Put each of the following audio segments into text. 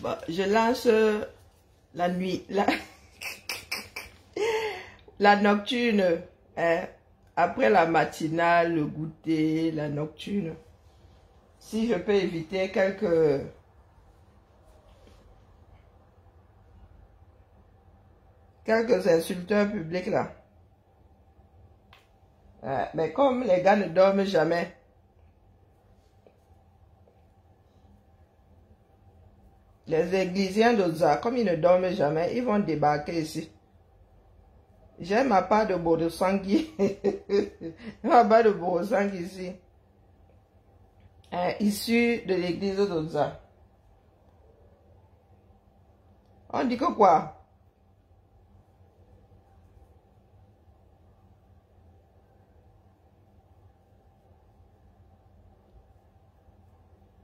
Bon, je lance la nuit, la nocturne, hein, après la matinale, le goûter, la nocturne. Si je peux éviter quelques insulteurs publics là. Mais comme les gars ne dorment jamais, les églisiens d'Oza, comme ils ne dorment jamais, ils vont débarquer ici. J'ai ma part de Borosangui. Ma part de Borosangui ici. Issu de l'église d'Oza. On dit que quoi?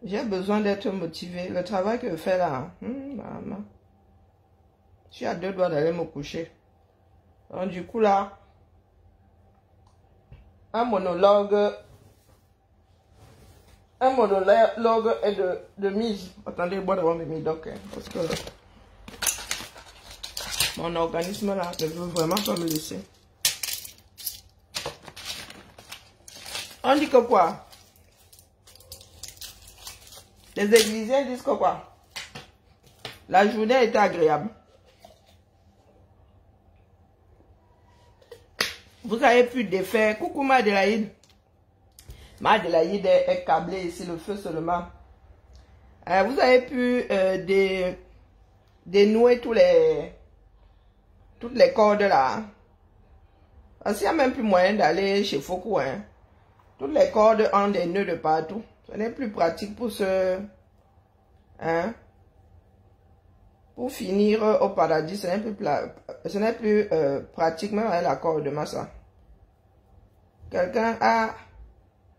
J'ai besoin d'être motivé. Le travail que je fais là, maman. Je suis à 2 doigts d'aller me coucher. Donc du coup là, un monologue est de mise. Attendez, moi d'abord mes médocs, hein, parce que mon organisme là ne veut vraiment pas me laisser. On dit que quoi? Les églisiens disent que quoi? La journée a été agréable. Vous avez pu défaire. Coucou ma Adélaïde. Ma Adélaïde est câblée ici, le feu seulement. Vous avez pu dénouer toutes les cordes là. Parce qu'il n'y a même plus moyen d'aller chez Foucault. Hein. Toutes les cordes ont des nœuds de partout. Ce n'est plus pratique pour pour finir au paradis. Ce n'est plus pratique même avec la corde de massa. Quelqu'un a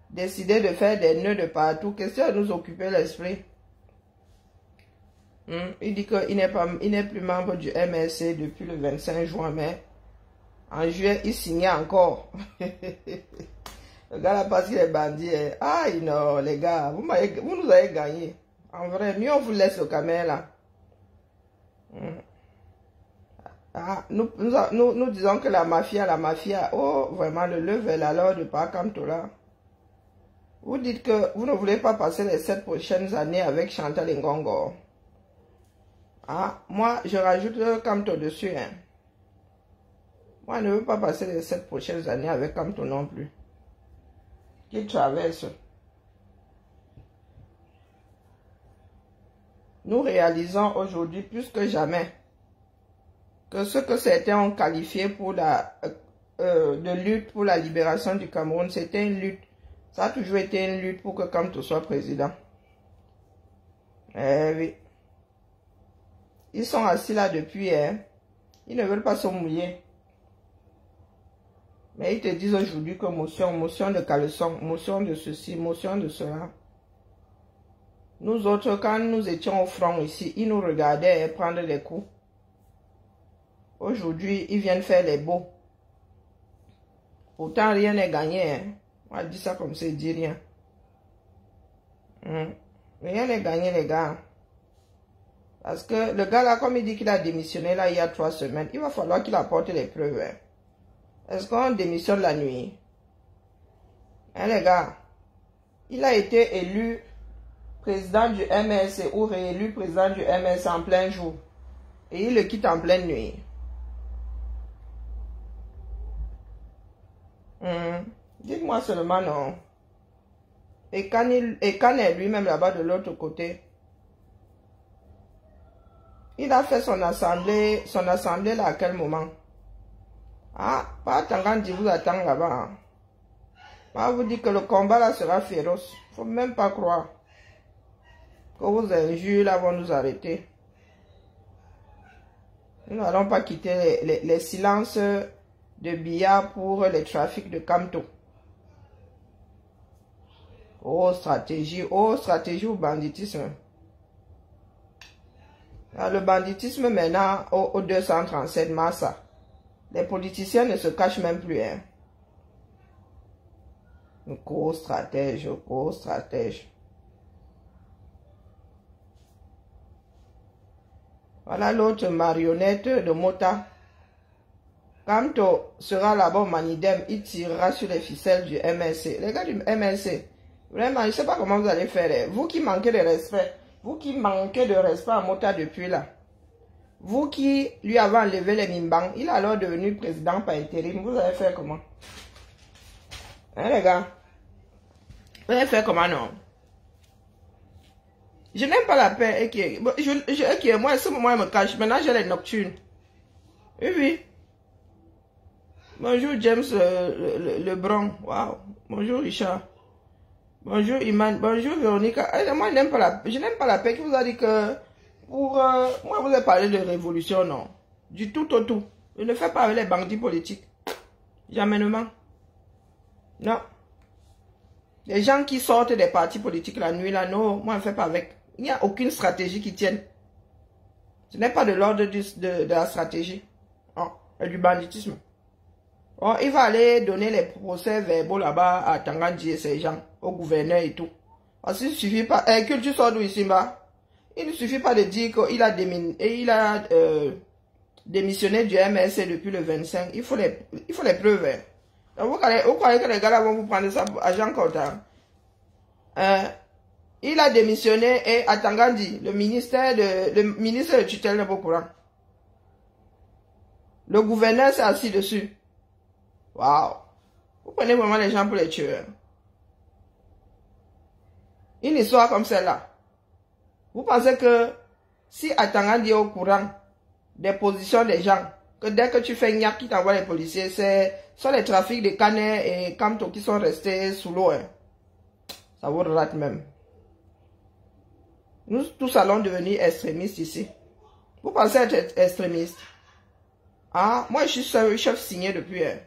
décidé de faire des nœuds de partout. Question de nous occuper l'esprit. Il dit qu'il n'est plus membre du MSC depuis le 25 juin, mais en juillet, il signait encore. Le gars là, parce qu'il est bandit. Ah, non, les gars, vous nous avez gagné. En vrai, mieux on vous laisse le camel là. Ah, nous disons que la mafia, oh, vraiment, le level alors de Pakamtola. Vous dites que vous ne voulez pas passer les 7 prochaines années avec Chantal Ngongo. Ah, moi, je rajoute Kamto dessus. Hein. Moi, je ne veux pas passer les 7 prochaines années avec Kamto non plus. Qui traverse. Nous réalisons aujourd'hui plus que jamais que ce que certains ont qualifié pour de lutte pour la libération du Cameroun, c'était une lutte. Ça a toujours été une lutte pour que Kamto soit président. Eh oui. Ils sont assis là depuis, hein. Ils ne veulent pas se mouiller. Mais ils te disent aujourd'hui que motion de caleçon, motion de ceci, motion de cela. Nous autres, quand nous étions au front ici, ils nous regardaient prendre des coups. Aujourd'hui, ils viennent faire les beaux. Pourtant, rien n'est gagné. Hein. On va dire ça comme ça, dit rien. Rien n'est gagné, les gars. Parce que le gars là, comme il dit qu'il a démissionné là il y a 3 semaines, il va falloir qu'il apporte les preuves. Hein. Est-ce qu'on démissionne la nuit? Hein, les gars? Il a été élu président du MS ou réélu président du MS en plein jour. Et il le quitte en pleine nuit. Dites-moi seulement non. Et quand est lui-même là-bas de l'autre côté, il a fait son assemblée là à quel moment? Ah, pas Tangandi vous attend là-bas. On vous dit que le combat là sera féroce. Faut même pas croire que vos injures là vont nous arrêter. Nous n'allons pas quitter les silences de Biya pour les trafics de Kamto. Oh stratégie au banditisme. Le banditisme maintenant au 237 Massa. Les politiciens ne se cachent même plus. Hein. Gros stratège. Voilà l'autre marionnette de Mota. Quand on sera là-bas au Manidem, il tirera sur les ficelles du MLC. Les gars du MLC, vraiment, je ne sais pas comment vous allez faire. Vous qui manquez de respect, vous qui manquez de respect à Mota depuis là, vous qui lui avez enlevé les Mimbang, il est alors devenu président par intérim, vous allez faire comment? Hein les gars? Vous allez faire comment non? Je n'aime pas la paix. Moi, à ce moment, je me cache. Maintenant, j'ai les nocturnes. Oui, oui. Bonjour, James Lebrun. Wow. Bonjour, Richard. Bonjour, Iman. Bonjour, Véronica. Moi, je n'aime pas la paix qui vous a dit que pour moi, vous avez parlé de révolution, non. Du tout au tout. Je ne fais pas avec les bandits politiques. Jamais. Non. Les gens qui sortent des partis politiques la nuit, là, non, moi, je ne fais pas avec. Il n'y a aucune stratégie qui tienne. Ce n'est pas de l'ordre de la stratégie. Oh, et du banditisme. Oh, il va aller donner les procès verbaux là-bas à Tangandji et ses gens, au gouverneur et tout. Parce qu'il ne suffit pas. Culture sort d'où ici, bas. Il ne suffit pas de dire qu'il a, démissionné du MLC depuis le 25. Il faut les preuves. Hein. Donc, vous croyez que les gars là vont vous prendre ça pour agent comptable? Il a démissionné et à Tangandji, le ministre de tutelle n'est pas au courant. Le gouverneur s'est assis dessus. Waouh. Vous prenez vraiment les gens pour les tueurs. Une histoire comme celle-là. Vous pensez que si à Tangandji est au courant des positions des gens, que dès que tu fais une qui t'envoie les policiers, sont les trafics de Canet et Kamto qui sont restés sous l'eau. Hein. Ça vous rate même. Nous tous allons devenir extrémistes ici. Vous pensez être extrémiste? Ah, moi je suis chef signé depuis. Hein.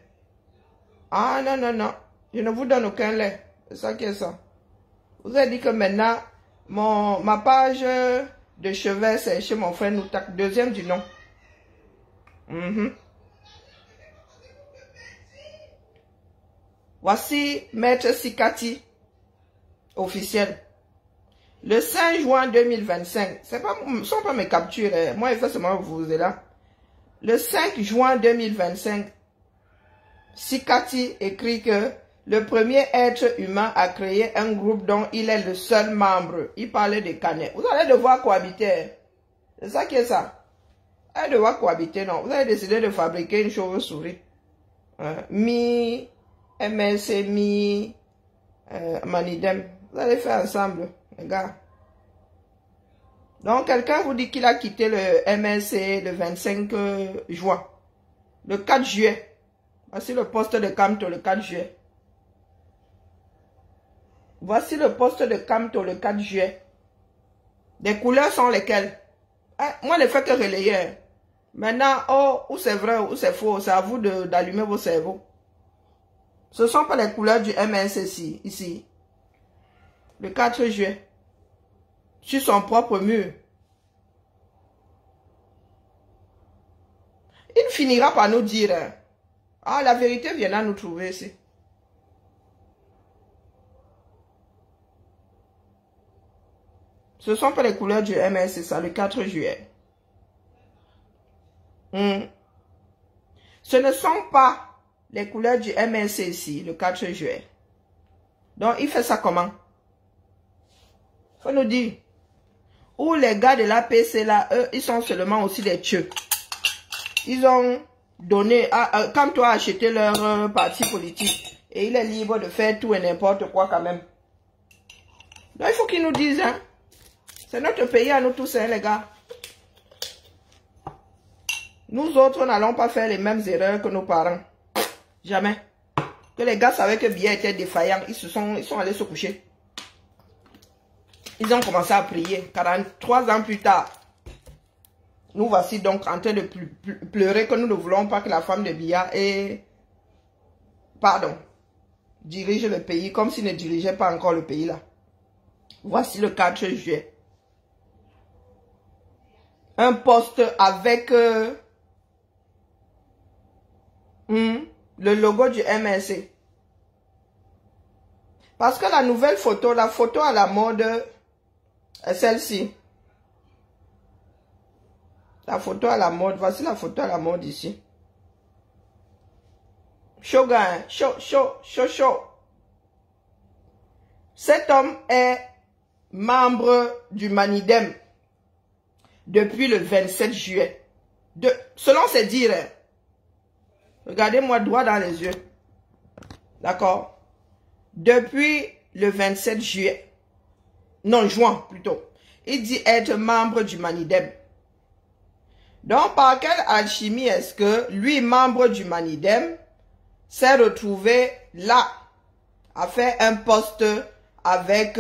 Ah non. Je ne vous donne aucun lait. C'est ça qui est ça. Vous avez dit que maintenant, ma page de chevet, c'est chez mon frère Noutak. Deuxième du nom. Voici Maître Sikati, officiel. Le 5 juin 2025, ce ne sont pas mes captures, hein. Moi je fais seulement vous êtes là. Le 5 juin 2025, Sikati écrit que le premier être humain a créé un groupe dont il est le seul membre. Il parlait de Canet. Vous allez devoir cohabiter. Hein. C'est ça qui est ça. Vous allez devoir cohabiter, non. Vous avez décidé de fabriquer une chauve-souris. Mi MLC, mi Manidem. Vous allez faire ensemble, les gars. Donc, quelqu'un vous dit qu'il a quitté le MLC le 25 juin. Le 4 juillet. Voici le poste de Kamto le 4 juillet. Voici le poste de Kamto le 4 juillet. Les couleurs sont lesquelles? Moi, je ne fais que relayer. Maintenant, oh, où c'est vrai, où c'est faux, c'est à vous d'allumer vos cerveaux. Ce ne sont pas les couleurs du MLC ici. Le 4 juillet. Sur son propre mur. Il finira par nous dire, hein, ah, la vérité viendra nous trouver ici. Ce ne sont pas les couleurs du MS, c'est ça, le 4 juillet. Ce ne sont pas les couleurs du MLC ici, le 4 juillet. Donc, il fait ça comment? Faut nous dire. Ou les gars de l'APC là, eux, ils sont seulement aussi des tueurs. Ils ont donné, quand toi as acheté leur parti politique, et il est libre de faire tout et n'importe quoi quand même. Donc, il faut qu'ils nous disent, hein. C'est notre pays à nous tous, hein, les gars. Nous autres, n'allons pas faire les mêmes erreurs que nos parents. Jamais. Que les gars savaient que Biya était défaillant, ils sont allés se coucher. Ils ont commencé à prier. 43 ans plus tard, nous voici donc en train de pleurer que nous ne voulons pas que la femme de Biya dirige le pays comme s'il ne dirigeait pas encore le pays là. Voici le 4 juillet. Un poste avec le logo du MLC. Parce que la nouvelle photo, la photo à la mode est celle-ci. La photo à la mode. Voici la photo à la mode ici. Chaud, gars, hein? Chaud, chaud, chaud, chaud. Cet homme est membre du Manidem depuis le 27 juillet. Selon ses dires, hein. Regardez-moi droit dans les yeux. D'accord? Depuis le 27 juillet. Non, juin plutôt. Il dit être membre du Manidem. Donc, par quelle alchimie est-ce que lui, membre du Manidem, s'est retrouvé là, à faire un poste avec,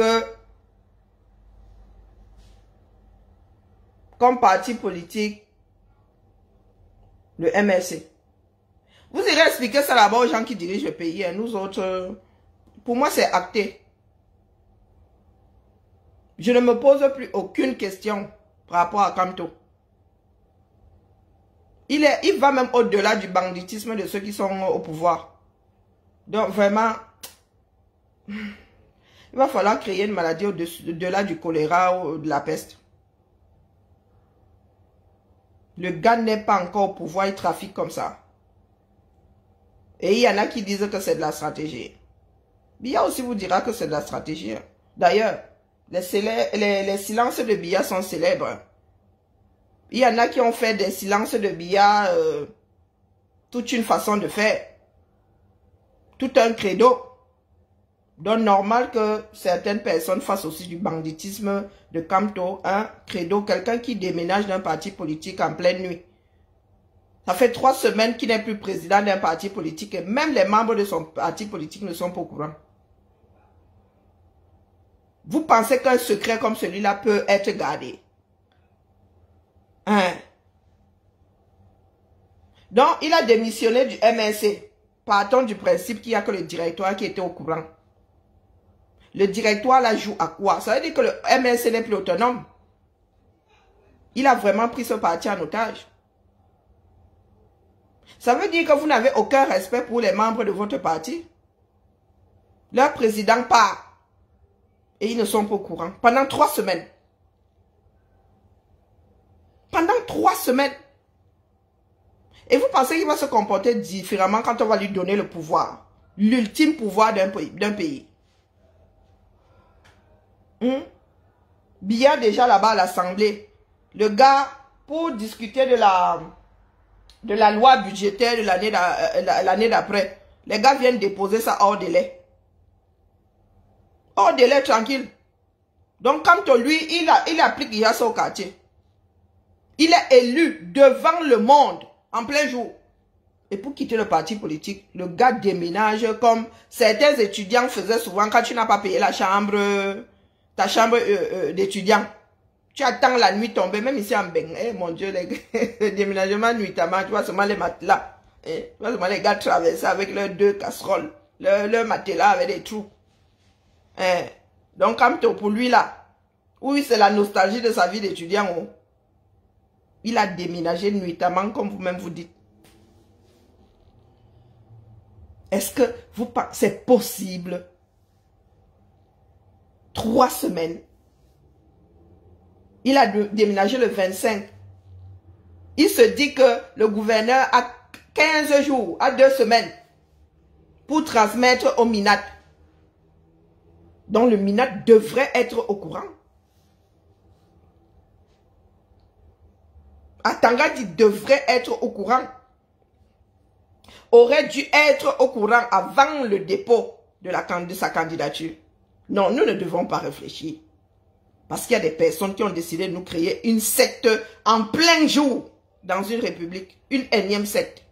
comme parti politique, le MRC. Vous irez expliquer ça là-bas aux gens qui dirigent le pays. Hein. Nous autres, pour moi, c'est acté. Je ne me pose plus aucune question par rapport à Kamto. Il va même au-delà du banditisme de ceux qui sont au pouvoir. Donc, vraiment, il va falloir créer une maladie au-delà du choléra ou de la peste. Le gars n'est pas encore au pouvoir, il trafique comme ça. Et il y en a qui disent que c'est de la stratégie. Biya aussi vous dira que c'est de la stratégie. D'ailleurs, les silences de Biya sont célèbres. Il y en a qui ont fait des silences de Biya toute une façon de faire. Tout un credo. Donc normal que certaines personnes fassent aussi du banditisme de Kamto, un credo, quelqu'un qui déménage d'un parti politique en pleine nuit. Ça fait 3 semaines qu'il n'est plus président d'un parti politique et même les membres de son parti politique ne sont pas au courant. Vous pensez qu'un secret comme celui-là peut être gardé? Hein? Donc, il a démissionné du MRC. Partons du principe qu'il n'y a que le directoire qui était au courant. Le directoire là joue à quoi? Ça veut dire que le MRC n'est plus autonome. Il a vraiment pris ce parti en otage. Ça veut dire que vous n'avez aucun respect pour les membres de votre parti. Leur président part. Et ils ne sont pas au courant. Pendant 3 semaines. Pendant 3 semaines. Et vous pensez qu'il va se comporter différemment quand on va lui donner le pouvoir. L'ultime pouvoir d'un pays. Biya déjà là-bas à l'Assemblée. Le gars, pour discuter de la loi budgétaire de l'année d'après, les gars viennent déposer ça hors délai. Hors délai, tranquille. Donc, quand lui, il applique Yassa au quartier. Il est élu devant le monde, en plein jour. Et pour quitter le parti politique, le gars déménage comme certains étudiants faisaient souvent quand tu n'as pas payé la chambre, ta chambre d'étudiant. Tu attends la nuit tomber, même ici en Beng. Eh, mon Dieu, les déménagements nuitamment, tu vois seulement les matelas. Tu vois seulement les gars traverser avec leurs 2 casseroles. Leur matelas avec des trous. Donc, comme pour lui là, oui, c'est la nostalgie de sa vie d'étudiant. Oh. Il a déménagé nuitamment, comme vous-même vous dites. Est-ce que vous pensez c'est possible? 3 semaines. Il a déménagé le 25. Il se dit que le gouverneur a 15 jours, a 2 semaines pour transmettre au MINAT. Donc le MINAT devrait être au courant. Atangadi devrait être au courant. Aurait dû être au courant avant le dépôt de sa candidature. Non, nous ne devons pas réfléchir. Parce qu'il y a des personnes qui ont décidé de nous créer une secte en plein jour dans une république. Une énième secte.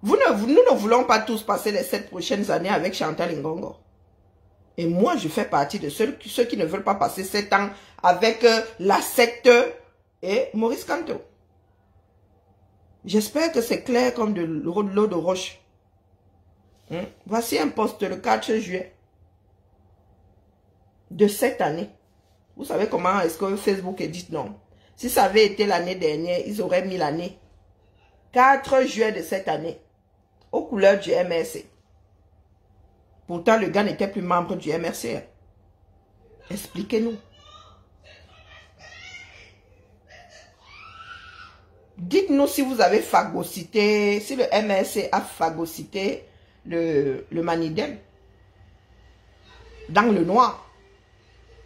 Nous ne voulons pas tous passer les 7 prochaines années avec Chantal Ngongo. Et moi, je fais partie de ceux qui ne veulent pas passer 7 ans avec la secte et Maurice Kamto. J'espère que c'est clair comme de l'eau de roche. Voici un post le 4 juillet de cette année. Vous savez comment est-ce que Facebook dit non? Si ça avait été l'année dernière, ils auraient mis l'année. 4 juillet de cette année. Aux couleurs du MRC. Pourtant, le gars n'était plus membre du MRC. Expliquez-nous. Dites-nous si vous avez phagocyté, si le MRC a phagocyté le Manidem dans le noir.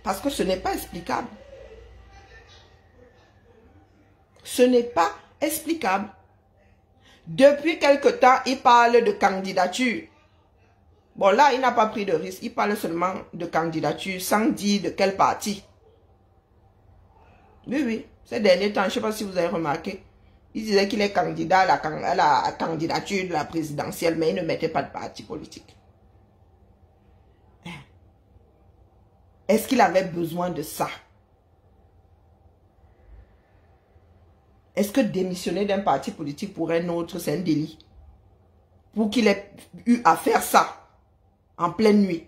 Parce que ce n'est pas explicable. Ce n'est pas explicable. Depuis quelque temps, il parle de candidature. Bon, là, il n'a pas pris de risque. Il parle seulement de candidature sans dire de quel parti. Oui, oui. Ces derniers temps, je ne sais pas si vous avez remarqué. Il disait qu'il est candidat à la candidature de la présidentielle, mais il ne mettait pas de parti politique. Est-ce qu'il avait besoin de ça? Est-ce que démissionner d'un parti politique pour un autre, c'est un délit? Pour qu'il ait eu à faire ça en pleine nuit.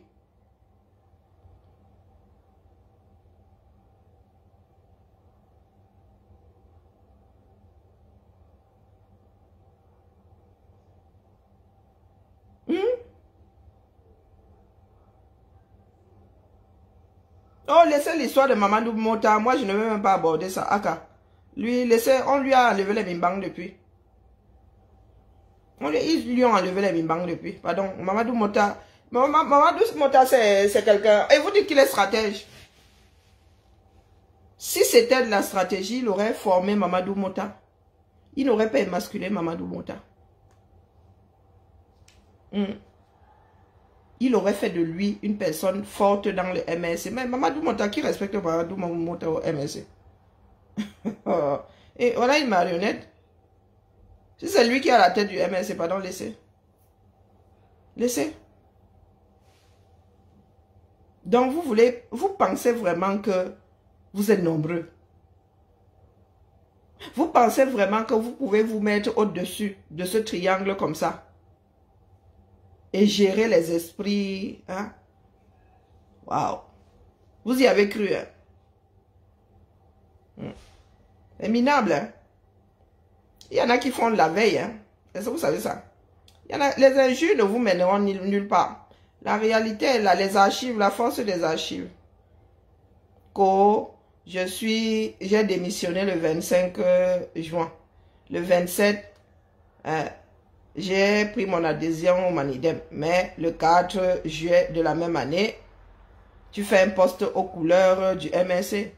Oh, laissez l'histoire de Mamadou Mota. Moi, je ne veux même pas aborder ça. Aka. Lui, on lui a enlevé les bimbangs depuis. Ils lui ont enlevé les bimbangs depuis. Pardon, Mamadou Mota. Mamadou Mota, c'est quelqu'un. Et vous dites qu'il est stratège. Si c'était de la stratégie, il aurait formé Mamadou Mota. Il n'aurait pas émasculé Mamadou Mota. Il aurait fait de lui une personne forte dans le MSC. Mais Mamadou Mota, qui respecte Mamadou Mota au MSC? Et on a une marionnette. Si c'est lui qui est à la tête du MSC, pardon, laissez. Laissez. Donc vous pensez vraiment que vous êtes nombreux. Vous pensez vraiment que vous pouvez vous mettre au-dessus de ce triangle comme ça. Et gérer les esprits. Hein? Waouh. Vous y avez cru. Hein? C'est minable. Hein? Il y en a qui font de la veille. Hein? Est-ce que vous savez ça? Il y en a, les injures ne vous mèneront nulle part. La réalité est là, les archives, la force des archives. J'ai démissionné le 25 juin. Le 27, j'ai pris mon adhésion au Manidem. Mais le 4 juillet de la même année, tu fais un post aux couleurs du MSC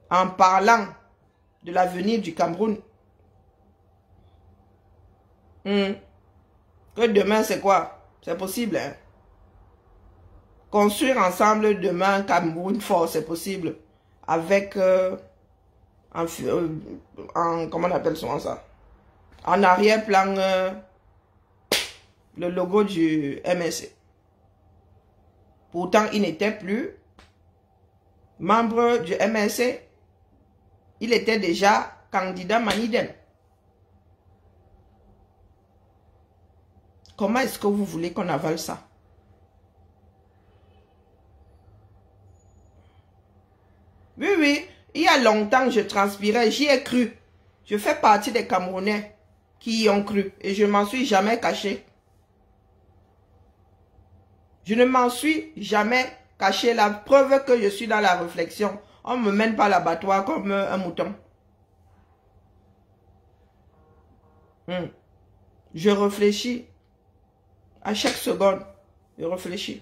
en parlant de l'avenir du Cameroun. Que demain, c'est quoi? C'est possible. Hein? Construire ensemble demain Cameroun fort, c'est possible. Avec, comment on appelle souvent ça? En arrière-plan, le logo du MSC. Pourtant, il n'était plus membre du MSC. Il était déjà candidat Manidem. Comment est-ce que vous voulez qu'on avale ça? Oui, oui. Il y a longtemps, je transpirais. J'y ai cru. Je fais partie des Camerounais qui y ont cru. Et je ne m'en suis jamais caché. Je ne m'en suis jamais caché. La preuve que je suis dans la réflexion. On ne me mène pas à l'abattoir comme un mouton. Je réfléchis. À chaque seconde, je réfléchis.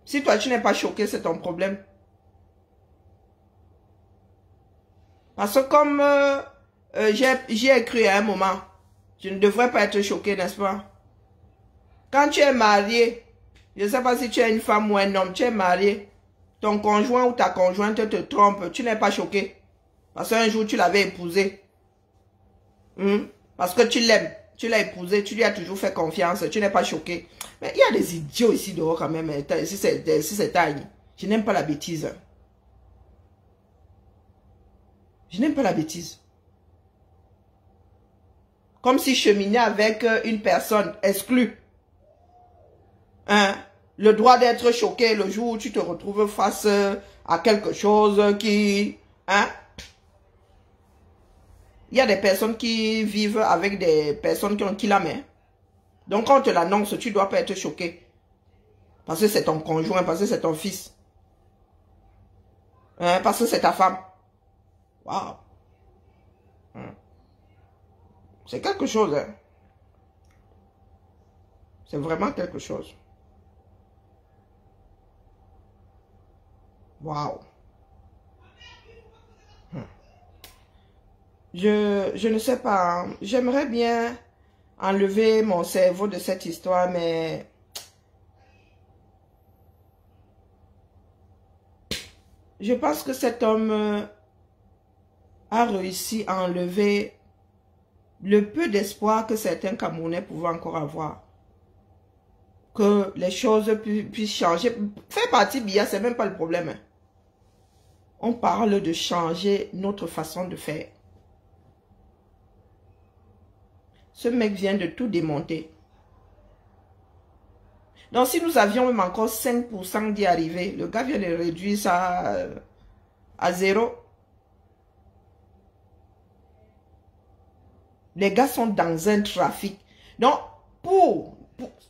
Si toi, tu n'es pas choqué, c'est ton problème. Parce que comme j'y ai cru à un moment, je ne devrais pas être choqué, n'est-ce pas? Quand tu es marié, je ne sais pas si tu es une femme ou un homme, tu es marié, ton conjoint ou ta conjointe te trompe, tu n'es pas choqué. Parce qu'un jour, tu l'avais épousé. Parce que tu l'aimes. Tu l'as épousé, tu lui as toujours fait confiance, tu n'es pas choqué. Mais il y a des idiots ici dehors quand même, si c'est taille. Je n'aime pas la bêtise. Je n'aime pas la bêtise. Comme si cheminer avec une personne exclue. Hein? Le droit d'être choqué le jour où tu te retrouves face à quelque chose qui... Hein? Il y a des personnes qui vivent avec des personnes qui la mettent. Donc quand on te l'annonce, tu ne dois pas être choqué. Parce que c'est ton conjoint, parce que c'est ton fils. Hein? Parce que c'est ta femme. Waouh. C'est quelque chose, hein. C'est vraiment quelque chose. Waouh. Je ne sais pas. Hein. J'aimerais bien enlever mon cerveau de cette histoire, mais je pense que cet homme a réussi à enlever le peu d'espoir que certains Camerounais pouvaient encore avoir. Que les choses puissent changer. Faire partie BIA, c'est même pas le problème. Hein. On parle de changer notre façon de faire. Ce mec vient de tout démonter. Donc si nous avions même encore 5% d'y arriver, le gars vient de réduire ça à 0. Les gars sont dans un trafic. Donc,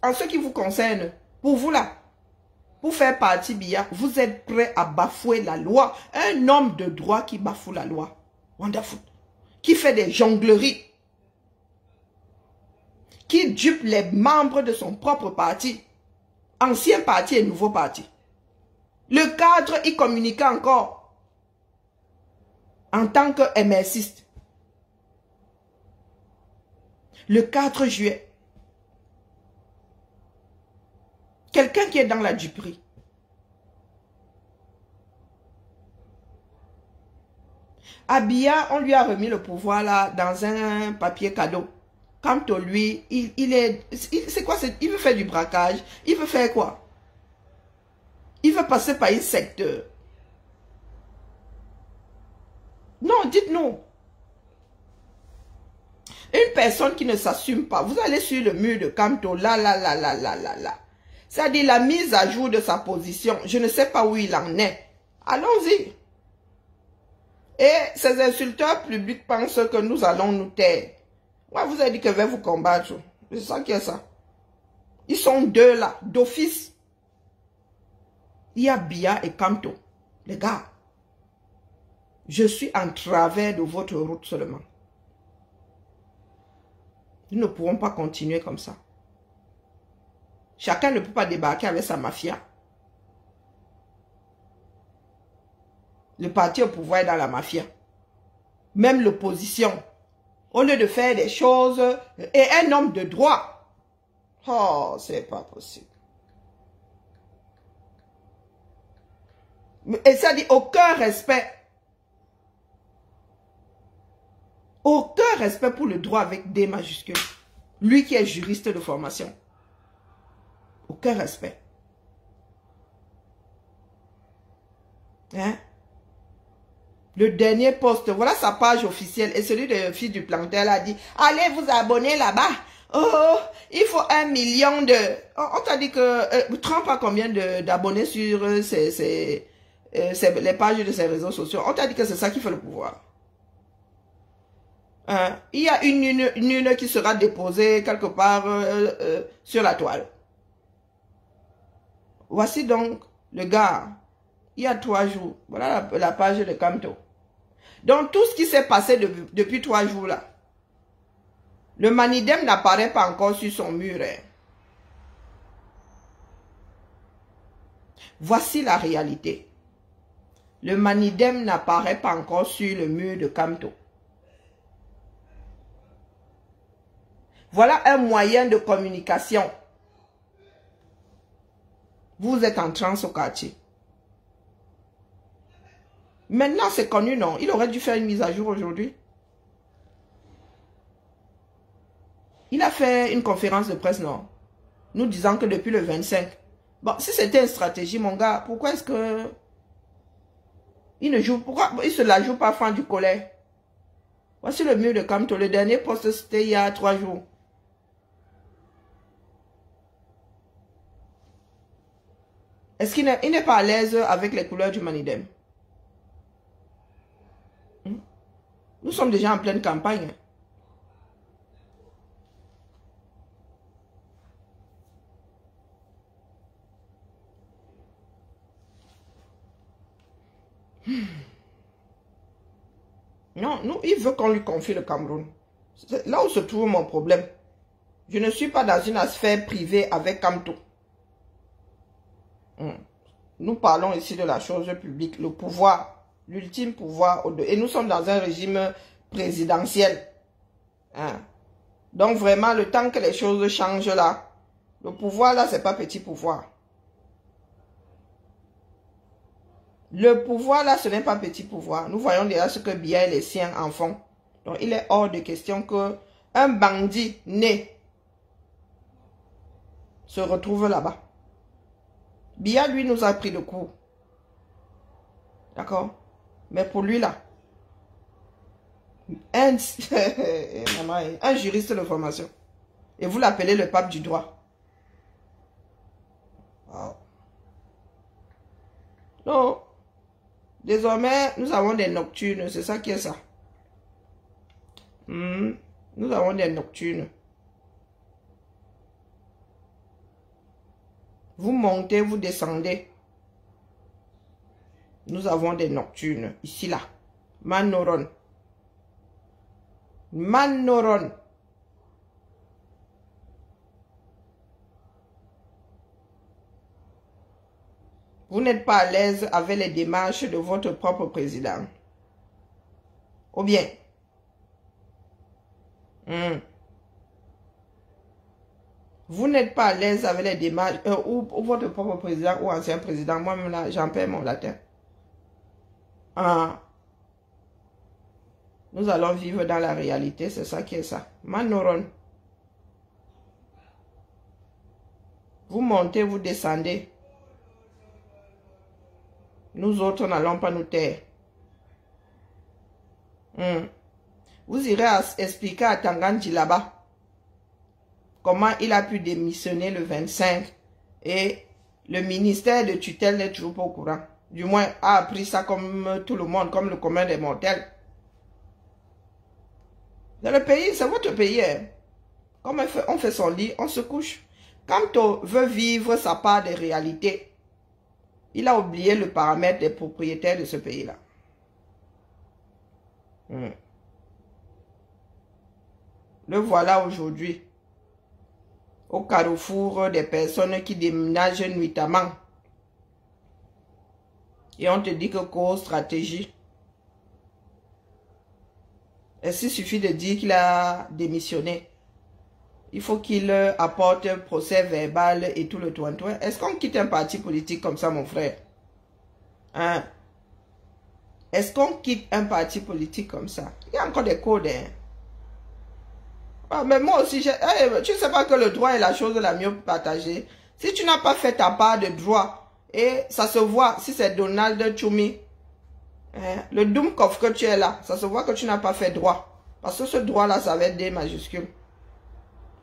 en ce qui vous concerne, pour vous là, pour faire partie BIA, vous êtes prêt à bafouer la loi. Un homme de droit qui bafoue la loi. Wonderful. Qui fait des jongleries. Qui dupe les membres de son propre parti. Ancien parti et nouveau parti. Le cadre, il communiquait encore. En tant que MSiste. Le 4 juillet. Quelqu'un qui est dans la duperie. À Biya, on lui a remis le pouvoir là dans un papier cadeau. Quant à lui, c'est quoi? Il veut faire du braquage. Il veut faire quoi? Il veut passer par un secteur. Non, dites-nous. Une personne qui ne s'assume pas, vous allez sur le mur de Camto, là. C'est-à-dire la mise à jour de sa position. Je ne sais pas où il en est. Allons-y. Et ces insulteurs publics pensent que nous allons nous taire. Moi, vous avez dit que je vais vous combattre. C'est ça qui est ça. Ils sont deux là, d'office. Il y a Biya et Camto. Les gars, je suis en travers de votre route seulement. Nous ne pourrons pas continuer comme ça. Chacun ne peut pas débarquer avec sa mafia. Le parti au pouvoir est dans la mafia. Même l'opposition. Au lieu de faire des choses, et un homme de droit. Oh, c'est pas possible. Et ça dit aucun respect. Aucun respect pour le droit avec D majuscule. Lui qui est juriste de formation. Aucun respect. Hein? Le dernier poste, voilà sa page officielle. Et celui de fils du planteur a dit, allez vous abonner là-bas. Oh, il faut 1 million de... On t'a dit que Trump a combien d'abonnés sur les pages de ses réseaux sociaux. On t'a dit que c'est ça qui fait le pouvoir. Il y a une urne qui sera déposée quelque part sur la toile. Voici donc le gars. Il y a 3 jours. Voilà la page de Camto. Donc tout ce qui s'est passé depuis 3 jours là. Le Manidem n'apparaît pas encore sur son mur. Hein. Voici la réalité. Le Manidem n'apparaît pas encore sur le mur de Camto. Voilà un moyen de communication. Vous êtes en transe au quartier. Maintenant, c'est connu, non? Il aurait dû faire une mise à jour aujourd'hui. Il a fait une conférence de presse, non? Nous disant que depuis le 25. Bon, si c'était une stratégie, mon gars, pourquoi est-ce que... Il ne joue... Pourquoi il se la joue pas fin du collet? Voici le mur de Camto. Le dernier poste, c'était il y a 3 jours. Est-ce qu'il n'est pas à l'aise avec les couleurs du Manidem? Nous sommes déjà en pleine campagne. Non, il veut qu'on lui confie le Cameroun. C'est là où se trouve mon problème. Je ne suis pas dans une sphère privée avec Kamto. Nous parlons ici de la chose publique, le pouvoir, l'ultime pouvoir. Et nous sommes dans un régime présidentiel. Donc vraiment, le temps que les choses changent là, le pouvoir là, c'est pas petit pouvoir. Le pouvoir là, ce n'est pas petit pouvoir. Nous voyons déjà ce que Biya et les siens en font. Donc il est hors de question que un bandit né se retrouve là-bas. Biya, lui, nous a pris le coup. D'accord? Mais pour lui, là, un juriste de formation. Et vous l'appelez le pape du droit. Wow. Non. Désormais, nous avons des nocturnes. C'est ça qui est ça. Nous avons des nocturnes. Vous montez, vous descendez. Nous avons des nocturnes. Ici, là. Manoron. Manoron. Vous n'êtes pas à l'aise avec les démarches de votre propre président. Ou bien. Vous n'êtes pas à l'aise avec les démarches, ou votre propre président ou ancien président. Moi-même là, j'en perds mon latin. Nous allons vivre dans la réalité, c'est ça qui est ça. Manoron. Vous montez, vous descendez. Nous autres n'allons pas nous taire. Vous irez expliquer à Tanganji là-bas comment il a pu démissionner le 25 et le ministère de tutelle n'est toujours pas au courant. Du moins, a appris ça comme tout le monde, comme le commun des mortels. Dans le pays, c'est votre pays. Comme on fait son lit, on se couche. Quand on veut vivre sa part des réalités, il a oublié le paramètre des propriétaires de ce pays-là. Le voilà aujourd'hui. Au carrefour des personnes qui déménagent nuitamment. Et on te dit que cause stratégie. Est-ce qu'il suffit de dire qu'il a démissionné? Il faut qu'il apporte un procès verbal et tout le toin-toin. Est-ce qu'on quitte un parti politique comme ça, mon frère? Est-ce qu'on quitte un parti politique comme ça? Il y a encore des codes. Mais moi aussi, tu ne sais pas que le droit est la chose la mieux partagée. Si tu n'as pas fait ta part de droit, et ça se voit, si c'est Donald Choumi, le Dumkov que tu es là, ça se voit que tu n'as pas fait droit. Parce que ce droit-là, ça va être des majuscules.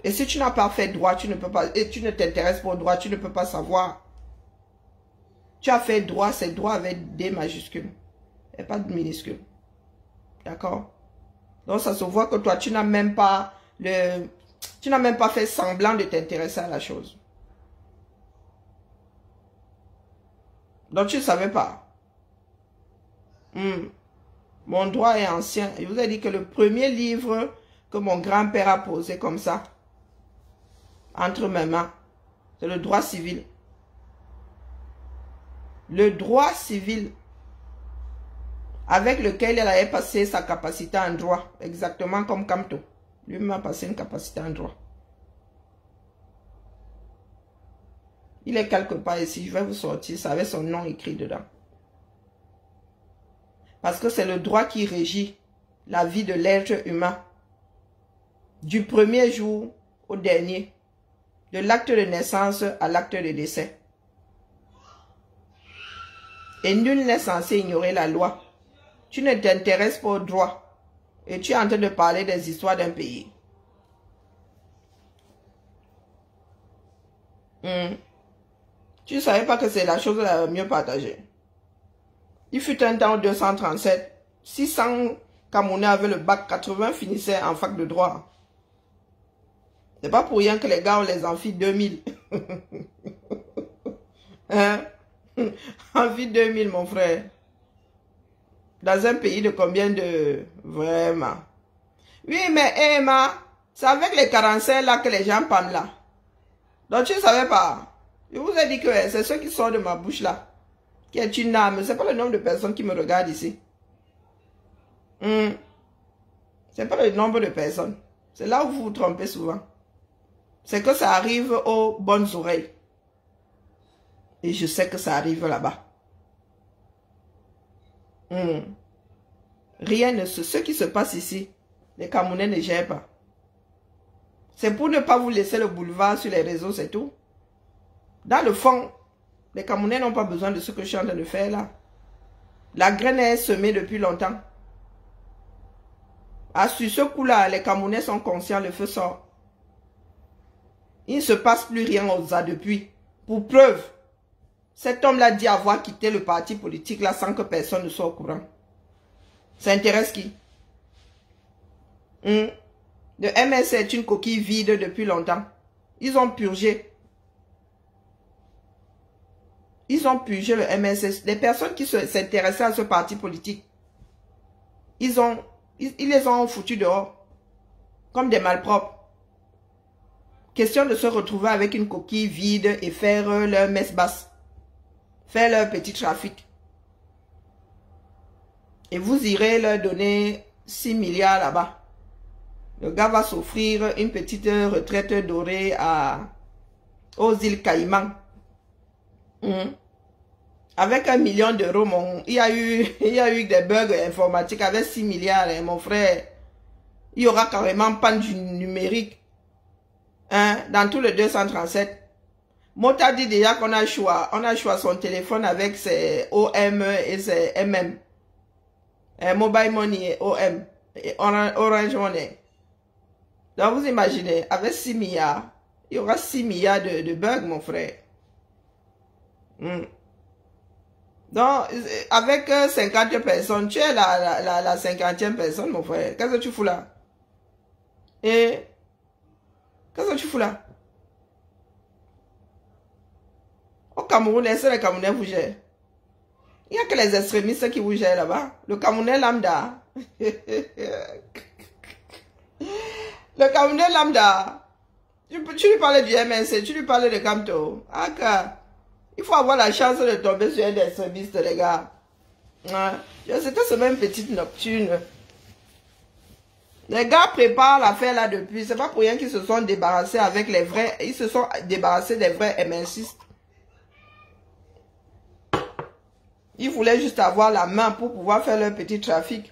Et si tu n'as pas fait droit, tu ne peux pas, et tu ne t'intéresses pas au droit, tu ne peux pas savoir. Tu as fait droit, c'est droit avec des majuscules. Et pas de minuscules. D'accord? Donc ça se voit que toi, tu n'as même pas fait semblant de t'intéresser à la chose. Donc tu ne savais pas. Mon droit est ancien. Je vous ai dit que le premier livre que mon grand-père a posé comme ça, entre mes mains, c'est le droit civil. Le droit civil avec lequel il avait passé sa capacité en droit, exactement comme Kamto. Lui-même a passé une capacité en droit. Il est quelque part ici, je vais vous sortir, ça avait son nom écrit dedans. Parce que c'est le droit qui régit la vie de l'être humain. Du premier jour au dernier. De l'acte de naissance à l'acte de décès. Et nul n'est censé ignorer la loi. Tu ne t'intéresses pas au droit. Et tu es en train de parler des histoires d'un pays. Tu ne savais pas que c'est la chose la mieux partagée. Il fut un temps 237. 600 Camerounais avaient le bac, 80 finissaient en fac de droit. C'est pas pour rien que les gars ont les amphis 2000. Amphi 2000, mon frère. Dans un pays de combien de... Vraiment. Oui, mais Emma, c'est avec les 45 là que les gens parlent là. Donc tu ne savais pas. Je vous ai dit que c'est ce qui sort de ma bouche là. Qui est une âme. C'est pas le nombre de personnes qui me regardent ici. C'est pas le nombre de personnes. C'est là où vous vous trompez souvent. C'est que ça arrive aux bonnes oreilles. Et je sais que ça arrive là-bas. Rien ne se... Ce qui se passe ici, les Camerounais ne gèrent pas. C'est pour ne pas vous laisser le boulevard sur les réseaux, c'est tout. Dans le fond, les Camerounais n'ont pas besoin de ce que je suis en train de faire là. La graine est semée depuis longtemps. Ah, sur ce coup-là, les Camerounais sont conscients, le feu sort. Il ne se passe plus rien aux ZA depuis. Pour preuve, cet homme-là dit avoir quitté le parti politique là sans que personne ne soit au courant. Ça intéresse qui? Le MSC est une coquille vide depuis longtemps. Ils ont purgé. Ils ont purgé le MSS. Les personnes qui s'intéressaient à ce parti politique, ils les ont foutus dehors. Comme des malpropres. Question de se retrouver avec une coquille vide et faire leur messe basse. Faire leur petit trafic. Et vous irez leur donner 6 milliards là-bas. Le gars va s'offrir une petite retraite dorée aux îles Caïmans. Avec 1 million d'euros, il y a eu des bugs informatiques avec 6 milliards, hein, mon frère. Il y aura carrément panne du numérique. Dans tout le 237. Mota dit déjà qu'on a choix. On a choisi son téléphone avec ses OM et ses MM. Mobile Money et OM. Et Orange Money. Donc vous imaginez, avec 6 milliards, il y aura 6 milliards de bugs, mon frère. Donc, avec 50 personnes, tu es la 50e personne, mon frère. Qu'est-ce que tu fous là? Et qu'est-ce que tu fous là? Au Cameroun, est-ce que les Camerounais vous gèrent? Il n'y a que les extrémistes qui vous gèrent là-bas. Le Camerounais lambda. Le Camerounais lambda. Tu lui parlais du MNC, tu lui parlais de Camto. Il faut avoir la chance de tomber sur un extrémiste, les gars. C'était ce même petite nocturne. Les gars préparent l'affaire là depuis. C'est pas pour rien qu'ils se sont débarrassés avec les vrais. Ils se sont débarrassés des vrais MNCistes. Ils voulaient juste avoir la main pour pouvoir faire leur petit trafic.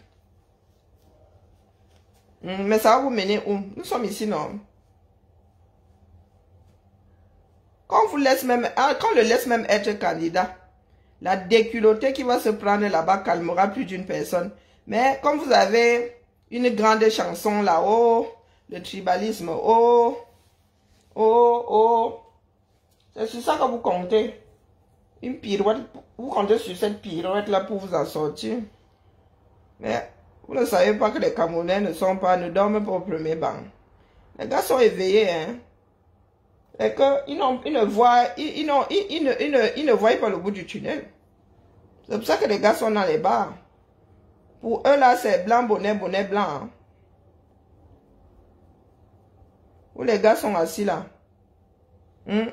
Mais ça va vous mener où? Nous sommes ici, non? Quand on le laisse même être candidat, la déculottée qui va se prendre là-bas calmera plus d'une personne. Mais comme vous avez une grande chanson là-haut, le tribalisme, c'est sur ça que vous comptez. Une pirouette, vous comptez sur cette pirouette là pour vous en sortir. Mais vous ne savez pas que les Camerounais ne dorment pas au premier banc. Les gars sont éveillés, hein. Et qu'ils ne voient pas le bout du tunnel. C'est pour ça que les gars sont dans les bars. Pour eux là, c'est blanc, bonnet, bonnet blanc. Hein. Où les gars sont assis là. Les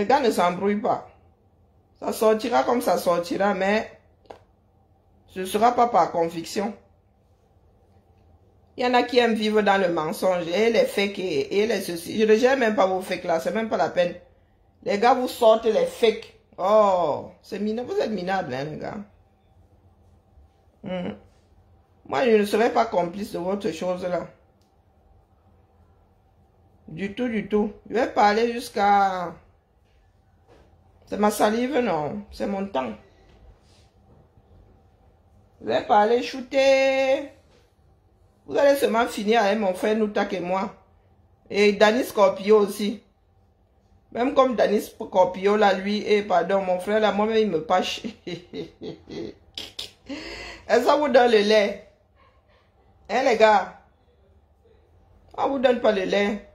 gars ne s'embrouillent pas. Ça sortira comme ça sortira, mais ce ne sera pas par conviction. Il y en a qui aiment vivre dans le mensonge et les fakes et les ceci. Je ne gère même pas vos fakes là, c'est même pas la peine. Les gars, vous sortez les fakes. Oh, c'est minable, vous êtes minables, hein, les gars. Moi, je ne serai pas complice de votre chose là. Du tout, du tout. Je vais parler jusqu'à... C'est ma salive, non. C'est mon temps. Je vais parler, shooter. Vous allez seulement finir avec mon frère Noutak et moi. Et Danny Scorpio aussi. Même comme Danny Scorpio là, lui, et pardon, mon frère là, moi-même il me pâche. Et ça vous donne le lait. Hein les gars? On vous donne pas le lait.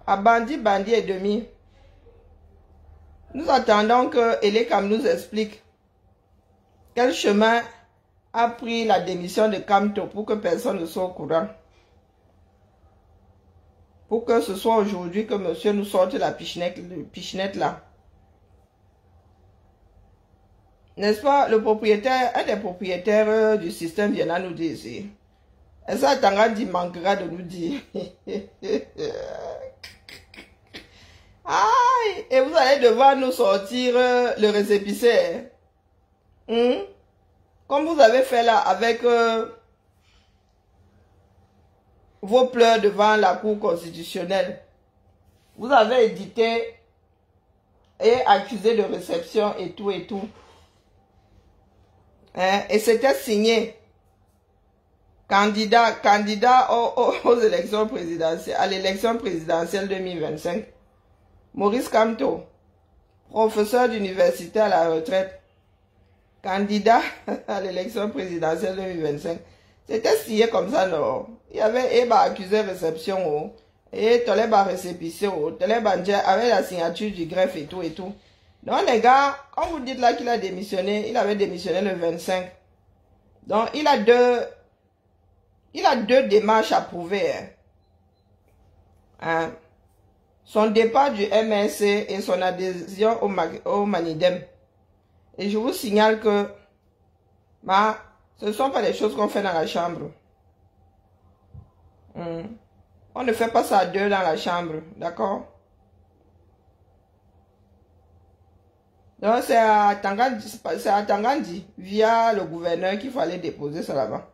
À bandit et demi. Nous attendons que Elekam nous explique quel chemin a pris la démission de Kamto pour que personne ne soit au courant? Pour que ce soit aujourd'hui que monsieur nous sorte la pichenette là. N'est-ce pas, le propriétaire, un des propriétaires du système vient à nous dire ici. Et ça, Tangandi manquera de nous dire. Aïe, et vous allez devoir nous sortir le récépissé. Comme vous avez fait là avec vos pleurs devant la Cour constitutionnelle. Vous avez édité et accusé de réception et tout et tout. Hein? Et c'était signé. Candidat aux élections présidentielles, à l'élection présidentielle 2025. Maurice Kamto, professeur d'université à la retraite, candidat à l'élection présidentielle 2025. C'était signé comme ça, non? Il y avait accusé réception, et Toleba récépissé, Toleba avec la signature du greffe et tout et tout. Donc les gars, quand vous dites là qu'il a démissionné, il avait démissionné le 25. Donc il a deux démarches à prouver. Hein? Son départ du MSC et son adhésion au Manidem. Et je vous signale que ce ne sont pas des choses qu'on fait dans la chambre. On ne fait pas ça à deux dans la chambre, d'accord? Donc c'est à Tangandi, via le gouverneur, qu'il fallait déposer ça là-bas.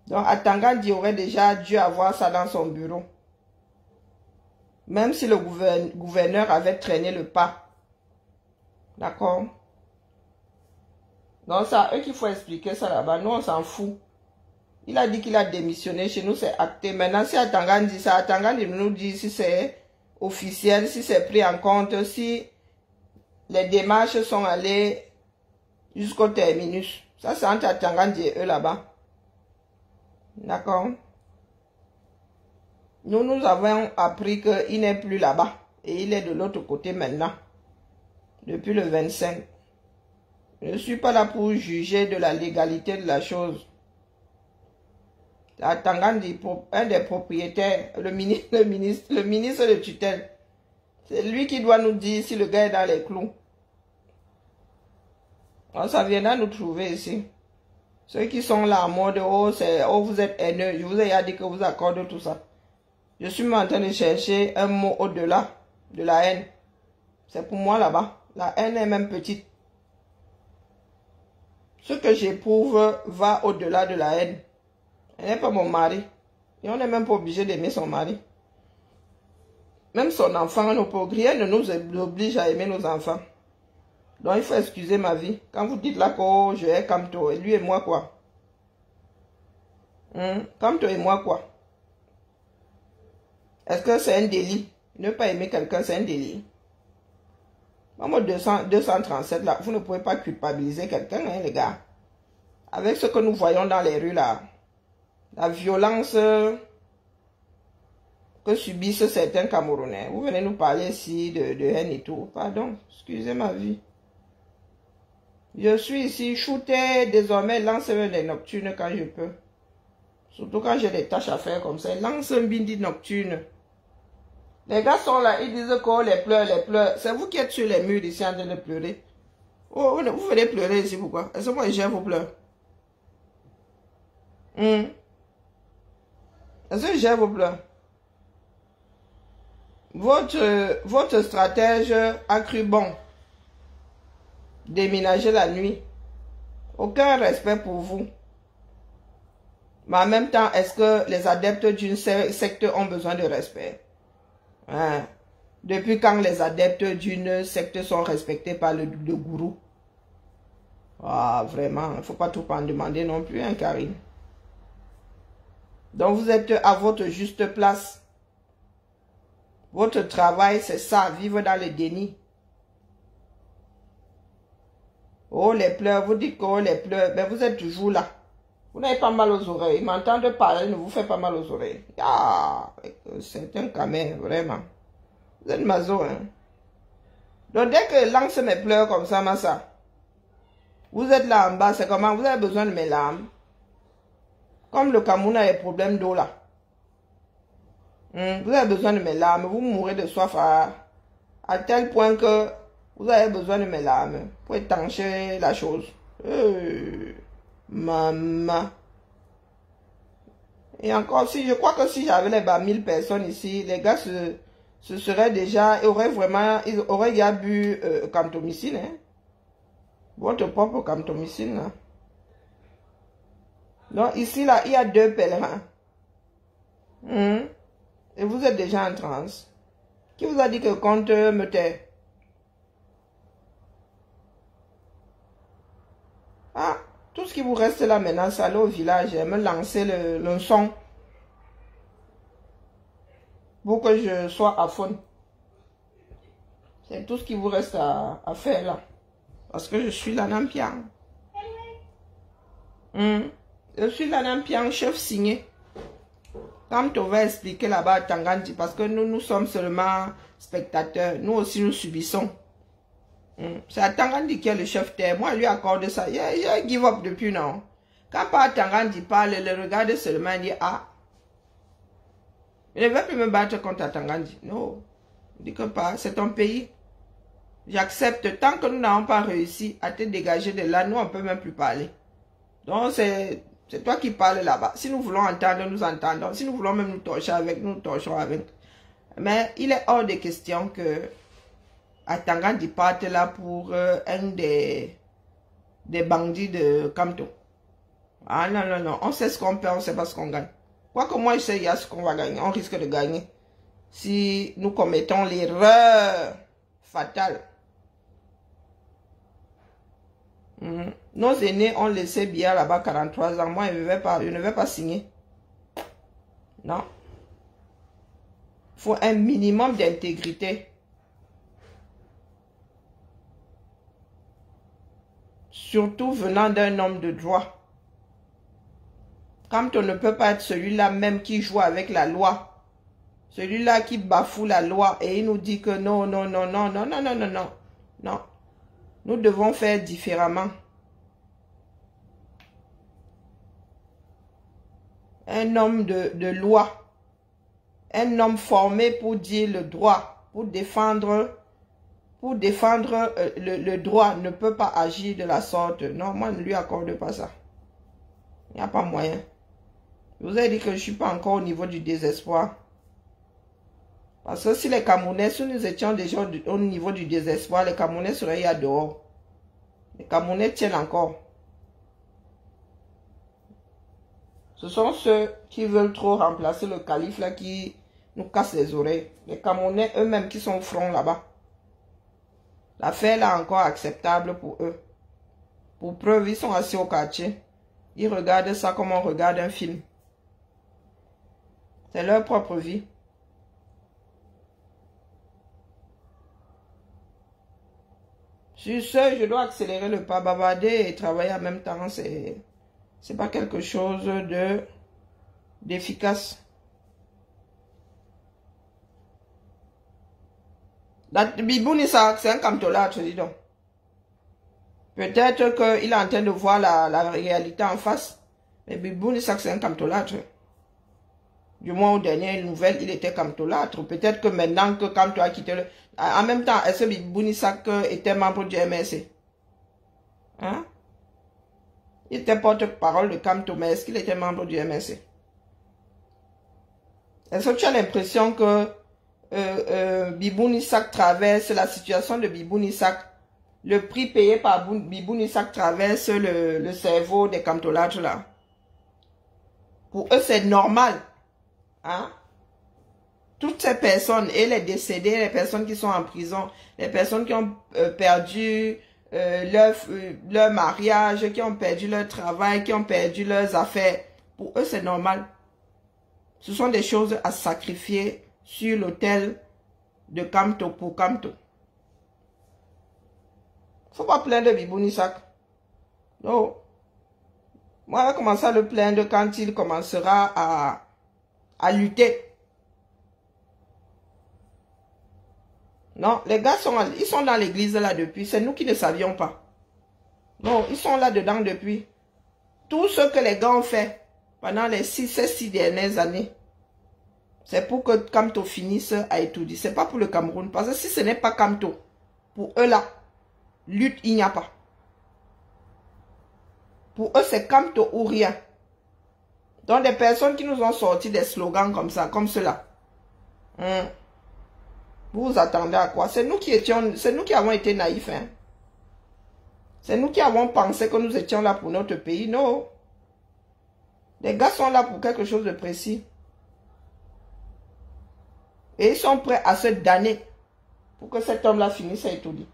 Donc à Tangandi aurait déjà dû avoir ça dans son bureau. Même si le gouverneur avait traîné le pas. D'accord? Donc c'est à eux qu'il faut expliquer ça là-bas. Nous, on s'en fout. Il a dit qu'il a démissionné. Chez nous, c'est acté. Maintenant, si Atangandi, ça Atangandi nous dit si c'est officiel, si c'est pris en compte, si les démarches sont allées jusqu'au terminus. Ça, c'est entre Atangandi et eux là-bas. D'accord? Nous avons appris qu'il n'est plus là-bas. Et il est de l'autre côté maintenant. Depuis le 25. Je ne suis pas là pour juger de la légalité de la chose. À Tangandi, un des propriétaires, le ministre de tutelle. C'est lui qui doit nous dire si le gars est dans les clous. Alors, ça viendra nous trouver ici. Ceux qui sont là en mode, oh vous êtes haineux, je vous ai dit que vous accorde tout ça. Je suis en train de chercher un mot au-delà de la haine. C'est pour moi là-bas. La haine est même petite. Ce que j'éprouve va au-delà de la haine. Elle n'est pas mon mari. Et on n'est même pas obligé d'aimer son mari. Même son enfant, rien ne nous oblige à aimer nos enfants. Donc il faut excuser ma vie. Quand vous dites là que oh, je hais Kamto, et lui et moi quoi? Kamto et moi quoi? Est-ce que c'est un délit? Ne pas aimer quelqu'un, c'est un délit. Maman 237 là, vous ne pouvez pas culpabiliser quelqu'un, hein, les gars. Avec ce que nous voyons dans les rues là, la violence que subissent certains Camerounais. Vous venez nous parler ici de haine et tout. Pardon, excusez ma vie. Je suis ici, shooter, désormais, lancer des nocturnes quand je peux. Surtout quand j'ai des tâches à faire comme ça. Lance un bindi nocturne. Les gars sont là, ils disent que les pleurs, les pleurs. C'est vous qui êtes sur les murs ici en train de pleurer. Oh, vous venez pleurer ici, pourquoi? Est-ce que moi je gère vos pleurs? Est-ce que je gère vos pleurs? Votre stratège a cru bon déménager la nuit. Aucun respect pour vous. Mais en même temps, est-ce que les adeptes d'une secte ont besoin de respect? Hein? Depuis quand les adeptes d'une secte sont respectés par le gourou? Ah, vraiment, il ne faut pas tout en demander non plus, hein, Karine. Donc vous êtes à votre juste place. Votre travail, c'est ça, vivre dans le déni. Oh, les pleurs, vous dites que oh, les pleurs, mais vous êtes toujours là. Vous n'avez pas mal aux oreilles. M'entendre parler ne vous fait pas mal aux oreilles. Ah, c'est un camé, vraiment. Vous êtes mazo, hein. Donc dès que lance mes pleurs comme ça, Massa, Vous êtes là en bas, c'est comment? Vous avez besoin de mes larmes. Comme le Cameroun a des problèmes d'eau là. Vous avez besoin de mes larmes. Vous mourrez de soif à tel point que vous avez besoin de mes larmes pour étancher la chose. Maman. Et encore, si je crois que si j'avais les 1000 personnes ici, les gars se seraient déjà, ils auraient déjà bu camptomycine. Hein? Votre propre camptomycine. Là. Donc ici, là, il y a 2 pèlerins. Et vous êtes déjà en transe. Qui vous a dit que le compte me tait? Ah, tout ce qui vous reste là maintenant, c'est aller au village et me lancer le son pour que je sois à fond. C'est tout ce qui vous reste à faire là. Parce que je suis la Nampiang. Je suis la Nampiang, chef signé. Quand on va expliquer là-bas à Tangandi, parce que nous sommes seulement spectateurs. Nous aussi, nous subissons. C'est à Tangandi qui est le chef terre. Moi, lui accorde ça. Il a give up depuis, non. Quand Tangandi parle, il le regarde seulement et dit, ah, je ne vais plus me battre contre Tangandi. Non. Je dis que pas, c'est ton pays. J'accepte. Tant que nous n'avons pas réussi à te dégager de là, nous, on ne peut même plus parler. Donc, c'est toi qui parles là-bas. Si nous voulons entendre, nous entendons. Si nous voulons même nous torcher avec, nous torchons avec. Mais il est hors de question que Tangandi parte là pour un des bandits de Kamto. Ah non, non, non. On sait ce qu'on perd, on ne sait pas ce qu'on gagne. Quoique moi, je sais, il y a ce qu'on va gagner. On risque de gagner. Si nous commettons l'erreur fatale. Nos aînés ont laissé Biya là-bas 43 ans. Moi, je ne vais pas signer. Non. Il faut un minimum d'intégrité. Surtout venant d'un homme de droit. Quand on ne peut pas être celui-là même qui joue avec la loi. Celui-là qui bafoue la loi et il nous dit que non, non, non, non, non, non, non, non, non. Non. Nous devons faire différemment. Un homme de loi. Un homme formé pour dire le droit. Pour défendre le droit ne peut pas agir de la sorte. Non, moi, ne lui accorde pas ça. Il n'y a pas moyen. Je vous ai dit que je ne suis pas encore au niveau du désespoir. Parce que si les Camerounais, si nous étions déjà au niveau du désespoir, les Camerounais seraient là dehors. Les Camerounais tiennent encore. Ce sont ceux qui veulent trop remplacer le calife là qui nous cassent les oreilles. Les Camerounais eux-mêmes qui sont au front là-bas. L'affaire là encore acceptable pour eux. Pour preuve, ils sont assis au quartier. Ils regardent ça comme on regarde un film. C'est leur propre vie. Sur ce, je dois accélérer le pas, bavarder et travailler en même temps. C'est pas quelque chose d'efficace. Bibou Nissak, c'est un camtolâtre, dis donc. Peut-être qu'il est en train de voir la réalité en face. Mais Bibou Nissak, c'est un camtolâtre. Du moins, aux dernières nouvelles, il était camtolâtre. Peut-être que maintenant que Kamto a quitté le... En même temps, est-ce que Bibou Nissak était membre du MRC? Hein? Il était porte-parole de Kamto, mais est-ce qu'il était membre du MRC? Est-ce que tu as l'impression que Bibou Nissak traverse la situation de Bibou Nissak? Le prix payé par Bibou Nissak traverse le cerveau des camtolâtres là. Pour eux, c'est normal. Hein? Toutes ces personnes, et les décédés, les personnes qui sont en prison, les personnes qui ont perdu leur mariage, qui ont perdu leur travail, qui ont perdu leurs affaires, pour eux c'est normal. Ce sont des choses à sacrifier sur l'autel de Kamto pour Kamto. Faut pas plaindre Bibou Nissak. Non. Moi, je vais commencer à le plaindre quand il commencera à lutter. Non, les gars ils sont dans l'église là depuis. C'est nous qui ne savions pas. Non, ils sont là-dedans depuis. Tout ce que les gars ont fait pendant ces 6 dernières années, c'est pour que Kamto finisse à étudier. Ce n'est pas pour le Cameroun. Parce que si ce n'est pas Kamto, pour eux là, lutte, il n'y a pas. Pour eux, c'est Kamto ou rien. Donc, des personnes qui nous ont sorti des slogans comme ça, comme cela. Vous vous attendez à quoi? C'est nous qui avons été naïfs. Hein? C'est nous qui avons pensé que nous étions là pour notre pays. Non. Les gars sont là pour quelque chose de précis. Et ils sont prêts à se damner pour que cet homme-là finisse à étudier.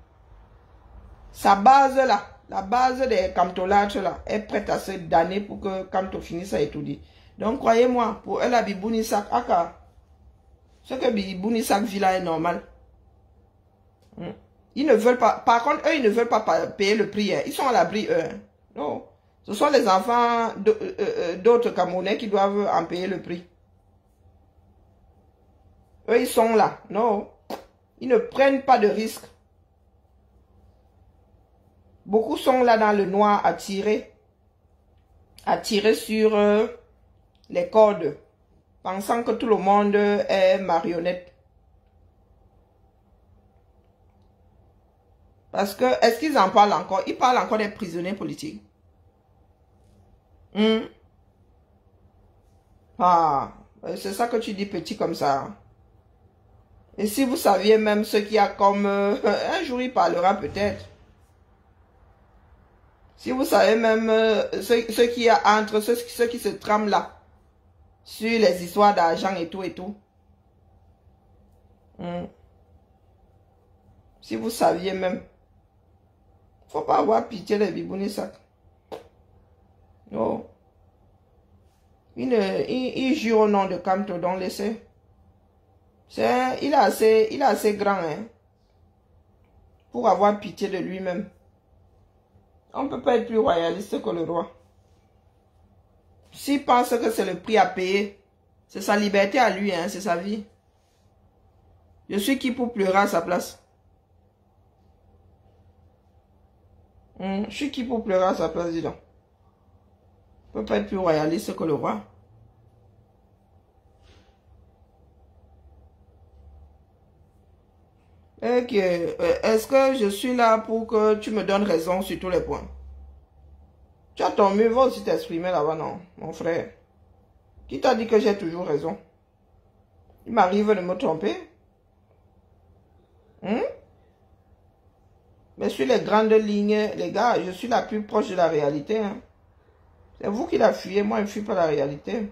Sa base là, la base des Kamtolâtres là, est prête à se damner pour que Kamto finisse à étudier. Donc croyez-moi, pour eux la Bibounisak, ce que Bibounisak vit là est normal. Ils ne veulent pas, par contre, eux, ils ne veulent pas payer le prix. Hein. Ils sont à l'abri, eux. Hein. Non. Ce sont les enfants d'autres Camerounais qui doivent en payer le prix. Eux, ils sont là. Non. Ils ne prennent pas de risques. Beaucoup sont là dans le noir à tirer sur les cordes, pensant que tout le monde est marionnette. Parce que, est-ce qu'ils en parlent encore? Ils parlent encore des prisonniers politiques. Ah, c'est ça que tu dis petit comme ça. Et si vous saviez même ce qu'il y a comme... un jour, il parlera peut-être. Si vous savez même ce qu'il y a entre ceux qui se trament là, sur les histoires d'argent et tout et tout. Si vous saviez même. Faut pas avoir pitié des Bibounisak. Non. Il jure au nom de Kamto, donc laissez. Il est assez grand hein, pour avoir pitié de lui-même. On ne peut pas être plus royaliste que le roi. S'il pense que c'est le prix à payer, c'est sa liberté à lui, hein, c'est sa vie. Je suis qui pour pleurer à sa place? Je suis qui pour pleurer à sa place, dis donc. On ne peut pas être plus royaliste que le roi. Ok, est-ce que je suis là pour que tu me donnes raison sur tous les points? Tu as ton mieux, va aussi t'exprimer là-bas, non, mon frère. Qui t'a dit que j'ai toujours raison? Il m'arrive de me tromper. Mais sur les grandes lignes, les gars, je suis la plus proche de la réalité. Hein. C'est vous qui la fuyez, moi je ne fuis pas la réalité.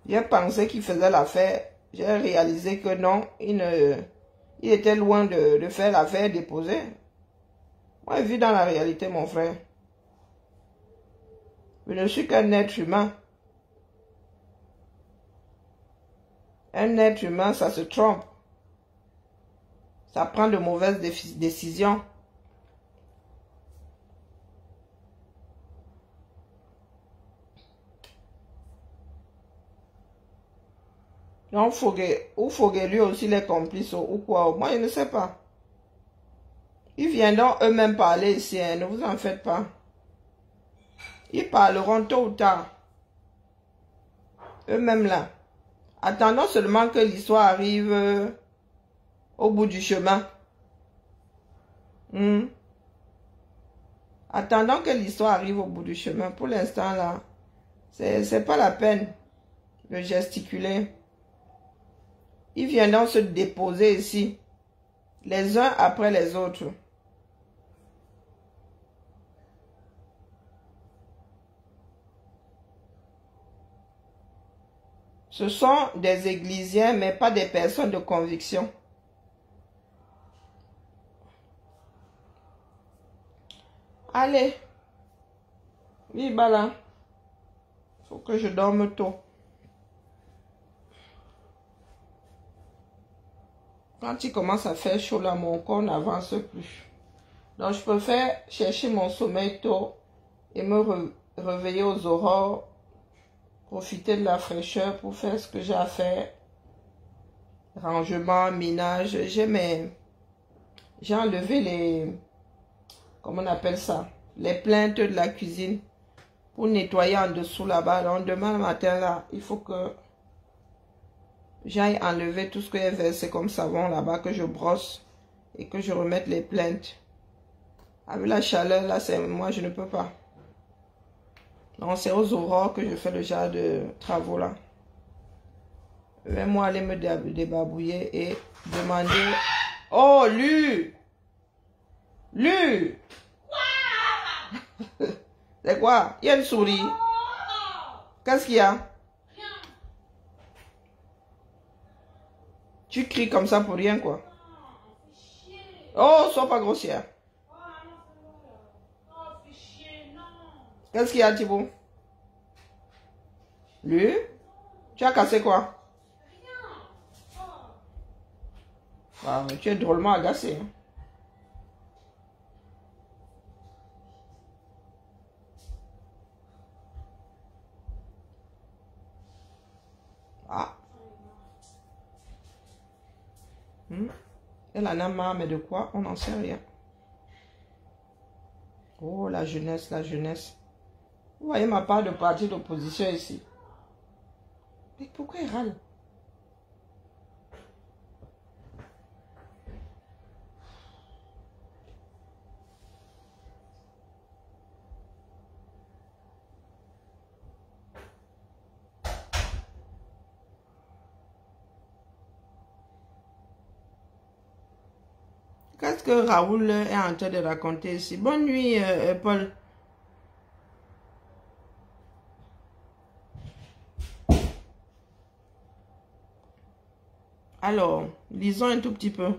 J'ai pensé qu'il faisait l'affaire. J'ai réalisé que non, il était loin de faire l'affaire déposée. Moi, je vis dans la réalité, mon frère. Je ne suis qu'un être humain. Un être humain, ça se trompe. Ça prend de mauvaises décisions. Donc, Fogué lui aussi les complices ou quoi. Moi, je ne sais pas. Ils viendront eux-mêmes parler ici, hein, ne vous en faites pas. Ils parleront tôt ou tard. Eux-mêmes là. Attendons seulement que l'histoire arrive au bout du chemin. Attendons que l'histoire arrive au bout du chemin. Pour l'instant là, c'est pas la peine de gesticuler. Ils viendront se déposer ici, les uns après les autres. Ce sont des églisiens, mais pas des personnes de conviction. Allez. Oui, là. Faut que je dorme tôt. Quand il commence à faire chaud là, mon corps n'avance plus. Donc, je préfère chercher mon sommeil tôt et me réveiller aux aurores, profiter de la fraîcheur pour faire ce que j'ai à faire. Rangement, ménage. J'ai enlevé comment on appelle ça, les plaintes de la cuisine pour nettoyer en dessous là-bas. Donc demain matin là, il faut que j'aille enlever tout ce que j'ai versé comme savon là-bas, que je brosse et que je remette les plaintes. Avec la chaleur là, moi je ne peux pas. Donc c'est aux aurores que je fais le genre de travaux là. Vais-moi aller me débarbouiller et demander... Oh, Lu! Lu! C'est quoi? Il y a une souris. Qu'est-ce qu'il y a? Tu cries comme ça pour rien, quoi. Oh, sois pas grossière. Qu'est-ce qu'il y a, Thibaut? Lu? Tu as cassé quoi? Ah, mais tu es drôlement agacé. Hein? Ah. Elle en a marre, mais de quoi? On n'en sait rien. Oh, la jeunesse, la jeunesse. Vous voyez ma part de parti d'opposition ici. Mais pourquoi il râle? Qu'est-ce que Raoul est en train de raconter ici? Bonne nuit, Paul. Alors, lisons un tout petit peu.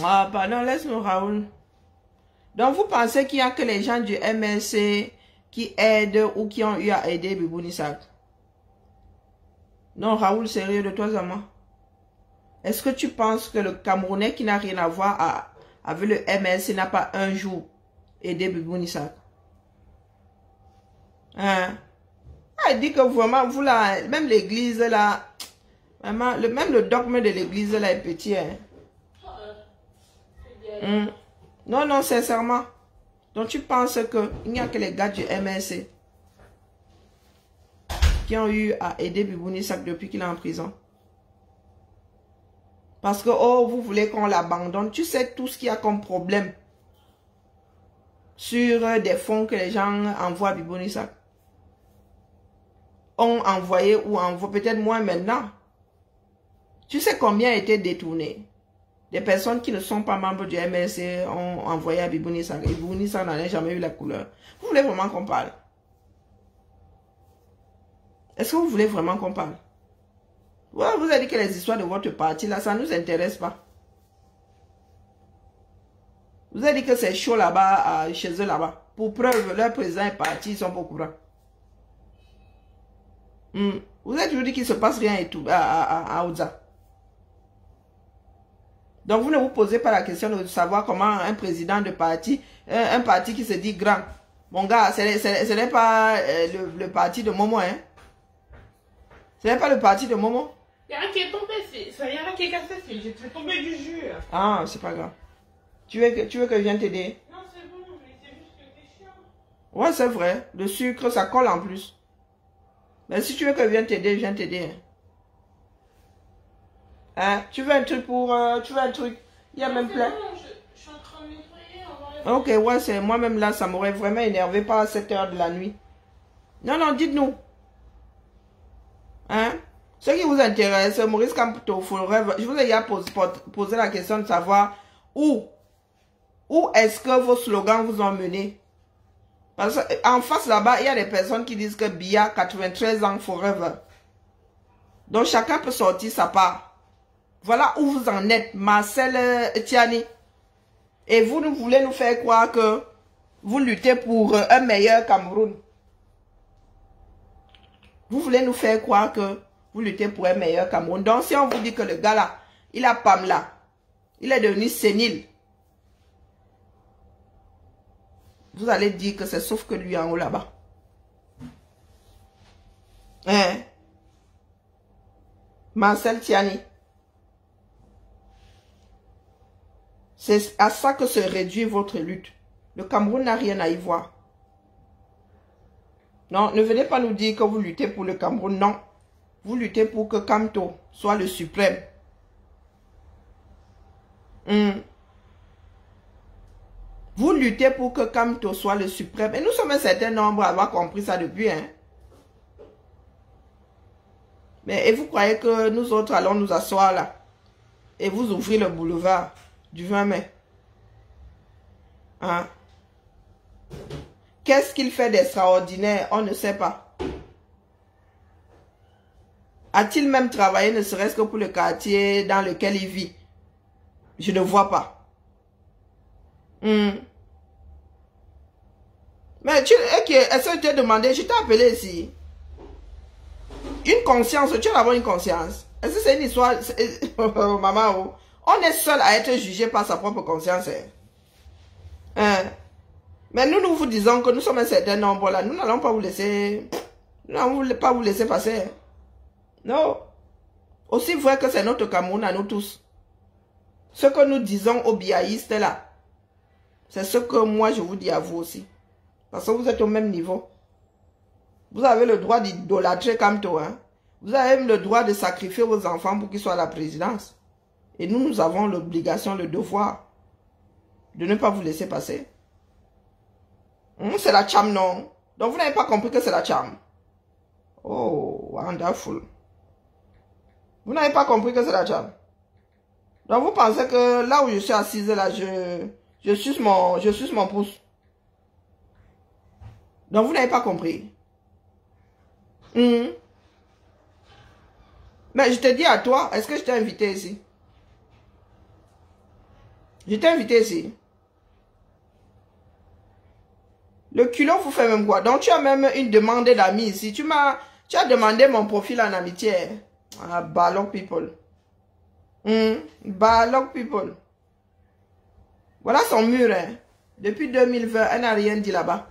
Ah, pardon, laisse-moi Raoul. Donc, vous pensez qu'il n'y a que les gens du MLC qui aident ou qui ont eu à aider Bibouni-Sak? Non, Raoul, sérieux de toi à moi. Est-ce que tu penses que le Camerounais qui n'a rien à voir avec le MLC n'a pas un jour aidé Bibouni-Sak? Hein? Ah, il dit que vraiment, vous là, même l'église là, vraiment, même le dogme de l'église là est petit, hein? Non, non, sincèrement. Donc tu penses qu'il n'y a que les gars du MLC qui ont eu à aider Bibouni-Sak depuis qu'il est en prison? Parce que, oh, vous voulez qu'on l'abandonne. Tu sais tout ce qu'il y a comme problème sur des fonds que les gens envoient à Bibouni-Sak. Ont envoyé ou envoient peut-être moins maintenant. Tu sais combien a été détourné? Des personnes qui ne sont pas membres du MLC ont envoyé à Bibouni-Sak. Et Bibouni-Sak n'en a jamais eu la couleur. Vous voulez vraiment qu'on parle? Est-ce que vous voulez vraiment qu'on parle? Ouais, vous avez dit que les histoires de votre parti, là, ça ne nous intéresse pas. Vous avez dit que c'est chaud là-bas, chez eux là-bas. Pour preuve, leur président est parti, ils sont pas au courant. Vous avez toujours dit qu'il ne se passe rien et tout à Ouza. Donc, vous ne vous posez pas la question de savoir comment un président de parti, un parti qui se dit grand. Mon gars, ce n'est pas le parti de Momo, hein. Ce n'est pas le parti de Momo. Il y a un qui est tombé, il y a un qui est cassé, j'ai fait tomber du jus. Ah, c'est pas grave. Tu veux que je vienne t'aider? Non, c'est bon, mais c'est juste que t'es chiant. Ouais, c'est vrai. Le sucre, ça colle en plus. Mais si tu veux que je vienne t'aider, je viens t'aider. Hein? Tu veux un truc pour... tu veux un truc? Il y a non, même plein. Bon, je suis en train de nettoyer. Ok, ouais, c'est moi-même là, ça m'aurait vraiment énervé par 7 heures de la nuit. Non, non, dites-nous. Hein? Ce qui vous intéresse, Maurice Kamto, je vous ai déjà posé la question de savoir où est-ce que vos slogans vous ont mené. Parce qu'en face là-bas, il y a des personnes qui disent que Biya, 93 ans, forever. Donc chacun peut sortir sa part. Voilà où vous en êtes, Marcel Tiani. Et vous voulez nous faire croire que vous luttez pour un meilleur Cameroun. Vous voulez nous faire croire que Vous luttez pour un meilleur Cameroun. Donc, si on vous dit que le gars là, il a Pamela, il est devenu sénile, vous allez dire que c'est sauf que lui en haut là-bas. Hein? Marcel Tiani. C'est à ça que se réduit votre lutte. Le Cameroun n'a rien à y voir. Non, ne venez pas nous dire que vous luttez pour le Cameroun. Non. Vous luttez pour que Kamto soit le suprême. Vous luttez pour que Kamto soit le suprême. Et nous sommes un certain nombre à avoir compris ça depuis. Hein? Mais et vous croyez que nous autres allons nous asseoir là et vous ouvrir le boulevard du 20 mai? Hein? Qu'est-ce qu'il fait d'extraordinaire? On ne sait pas. A-t-il même travaillé ne serait-ce que pour le quartier dans lequel il vit? Je ne vois pas. Mais est-ce que tu t'es demandé, je t'ai appelé ici. Une conscience, tu as d'abord une conscience. Est-ce que c'est une histoire? Maman, on est seul à être jugé par sa propre conscience. Hein? Mais nous vous disons que nous sommes un certain nombre là. Nous n'allons pas vous laisser. Nous n'allons pas vous laisser passer. Non. Aussi vrai que c'est notre Cameroun à nous tous. Ce que nous disons aux biaïstes là, c'est ce que moi je vous dis à vous aussi. Parce que vous êtes au même niveau. Vous avez le droit d'idolâtrer Kamto. Hein? Vous avez même le droit de sacrifier vos enfants pour qu'ils soient à la présidence. Et nous avons l'obligation, le devoir de ne pas vous laisser passer. C'est la charme, non? Donc vous n'avez pas compris que c'est la charme. Oh, wonderful. Vous n'avez pas compris que c'est la charme. Donc vous pensez que là où je suis assise là, je suce mon pouce. Donc vous n'avez pas compris. Mais je te dis à toi, est-ce que je t'ai invité ici? Je t'ai invité ici. Le culot vous fait même quoi? Donc tu as même une demande d'amis ici. Tu as demandé mon profil en amitié. Ah, Balog people. Balog people. Voilà son mur. Hein. Depuis 2020, elle n'a rien dit là-bas.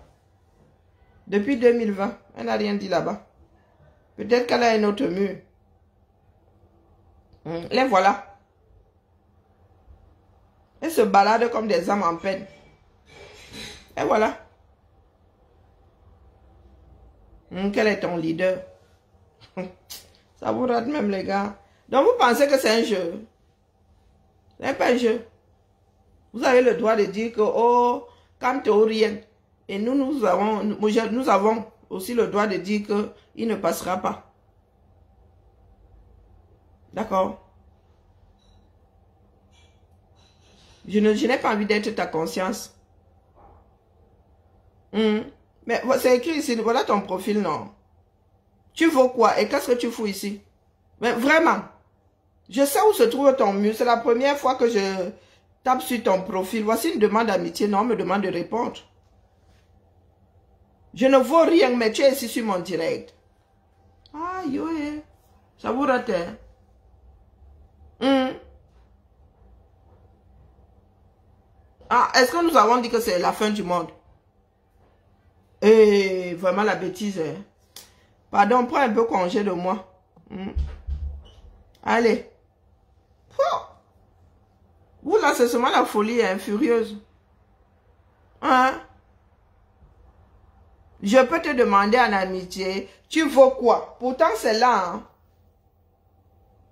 Depuis 2020, elle n'a rien dit là-bas. Peut-être qu'elle a un autre mur. Les voilà. Elles se baladent comme des âmes en peine. Et voilà. Quel est ton leader? Ça vous rate même les gars. Donc vous pensez que c'est un jeu? Ce n'est pas un jeu. Vous avez le droit de dire que oh, quand tu n'as rien. Et nous avons aussi le droit de dire qu'il ne passera pas. D'accord? Je n'ai pas envie d'être ta conscience. Mais c'est écrit ici, voilà ton profil, non? Tu vaux quoi? Et qu'est-ce que tu fous ici? Mais vraiment, je sais où se trouve ton mur. C'est la première fois que je tape sur ton profil. Voici une demande d'amitié. Non, on me demande de répondre. Je ne vaux rien, mais tu es ici sur mon direct. Ah, ouais. Ça vous rate, hein? Ah, est-ce que nous avons dit que c'est la fin du monde? Eh, vraiment la bêtise. Hein? Pardon, prends un peu congé de moi. Allez. Vous là, c'est seulement la folie, hein, furieuse. Hein? Je peux te demander en amitié, tu vaux quoi? Pourtant, c'est là. Hein?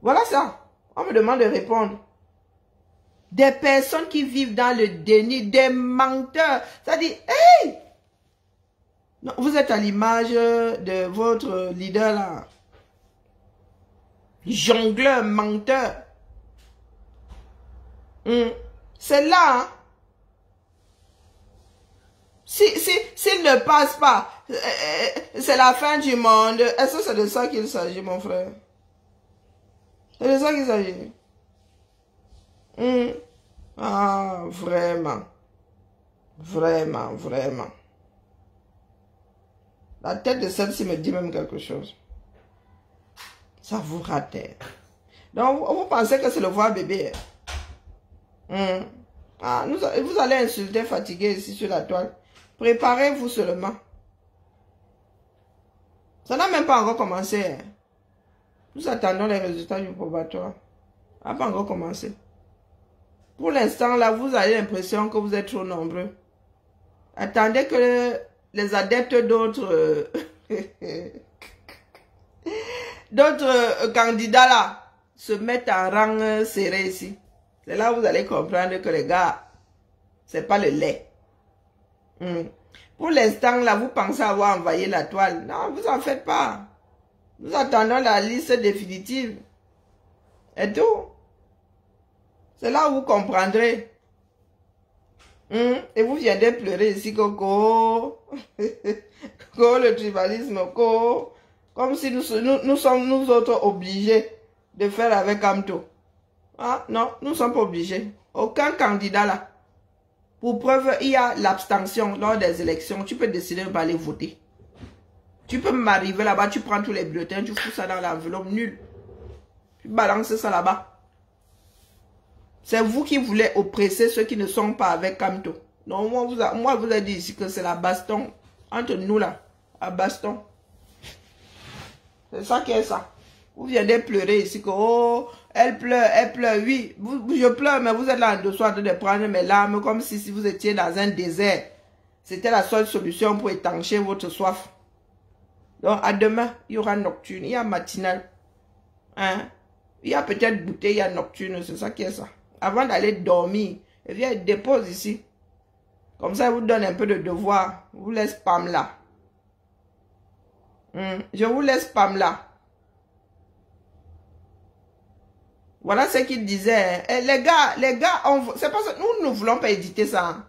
Voilà ça. On me demande de répondre. Des personnes qui vivent dans le déni, des menteurs. Ça dit, hey! Non, vous êtes à l'image de votre leader là. Jongleur, menteur. C'est là. Hein? S'il ne passe pas, c'est la fin du monde. Est-ce que c'est de ça qu'il s'agit, mon frère? C'est de ça qu'il s'agit. Ah, vraiment. Vraiment, vraiment. La tête de celle-ci me dit même quelque chose. Ça vous rate. Donc, vous pensez que c'est le voir bébé. Ah, vous allez insulter, fatiguer ici sur la toile. Préparez-vous seulement. Ça n'a même pas encore commencé. Nous attendons les résultats du probatoire. Ça n'a pas encore commencé. Pour l'instant, là, vous avez l'impression que vous êtes trop nombreux. Attendez que les adeptes d'autres candidats là se mettent en rang serré ici. C'est là où vous allez comprendre que les gars, c'est pas le lait. Pour l'instant, là, vous pensez avoir envoyé la toile. Non, vous en faites pas. Nous attendons la liste définitive. Et tout. C'est là où vous comprendrez. Et vous viendrez pleurer ici, Coco. Coco, le tribalisme, Coco. Comme si nous sommes nous autres obligés de faire avec Amto. Ah, non, nous ne sommes pas obligés. Aucun candidat là. Pour preuve, il y a l'abstention lors des élections. Tu peux décider de ne pas aller voter. Tu peux m'arriver là-bas, tu prends tous les bulletins, tu fous ça dans l'enveloppe, nul. Tu balances ça là-bas. C'est vous qui voulez oppresser ceux qui ne sont pas avec Kamto. Donc, moi, vous ai dit ici que c'est la baston. Entre nous là, à baston. C'est ça qui est ça. Vous viendez pleurer ici que, oh, elle pleure, oui. Je pleure, mais vous êtes là en dessous en train de prendre mes larmes comme si vous étiez dans un désert. C'était la seule solution pour étancher votre soif. Donc, à demain, il y aura nocturne, il y a matinale. Hein? Il y a peut-être bouteille, il y a nocturne, c'est ça qui est ça. Avant d'aller dormir, et viens dépose ici. Comme ça, il vous donne un peu de devoir. Je vous laisse Pamela. Je vous laisse Pamela. Voilà ce qu'il disait. Et les gars, c'est parce que nous ne voulons pas éditer ça. Hein.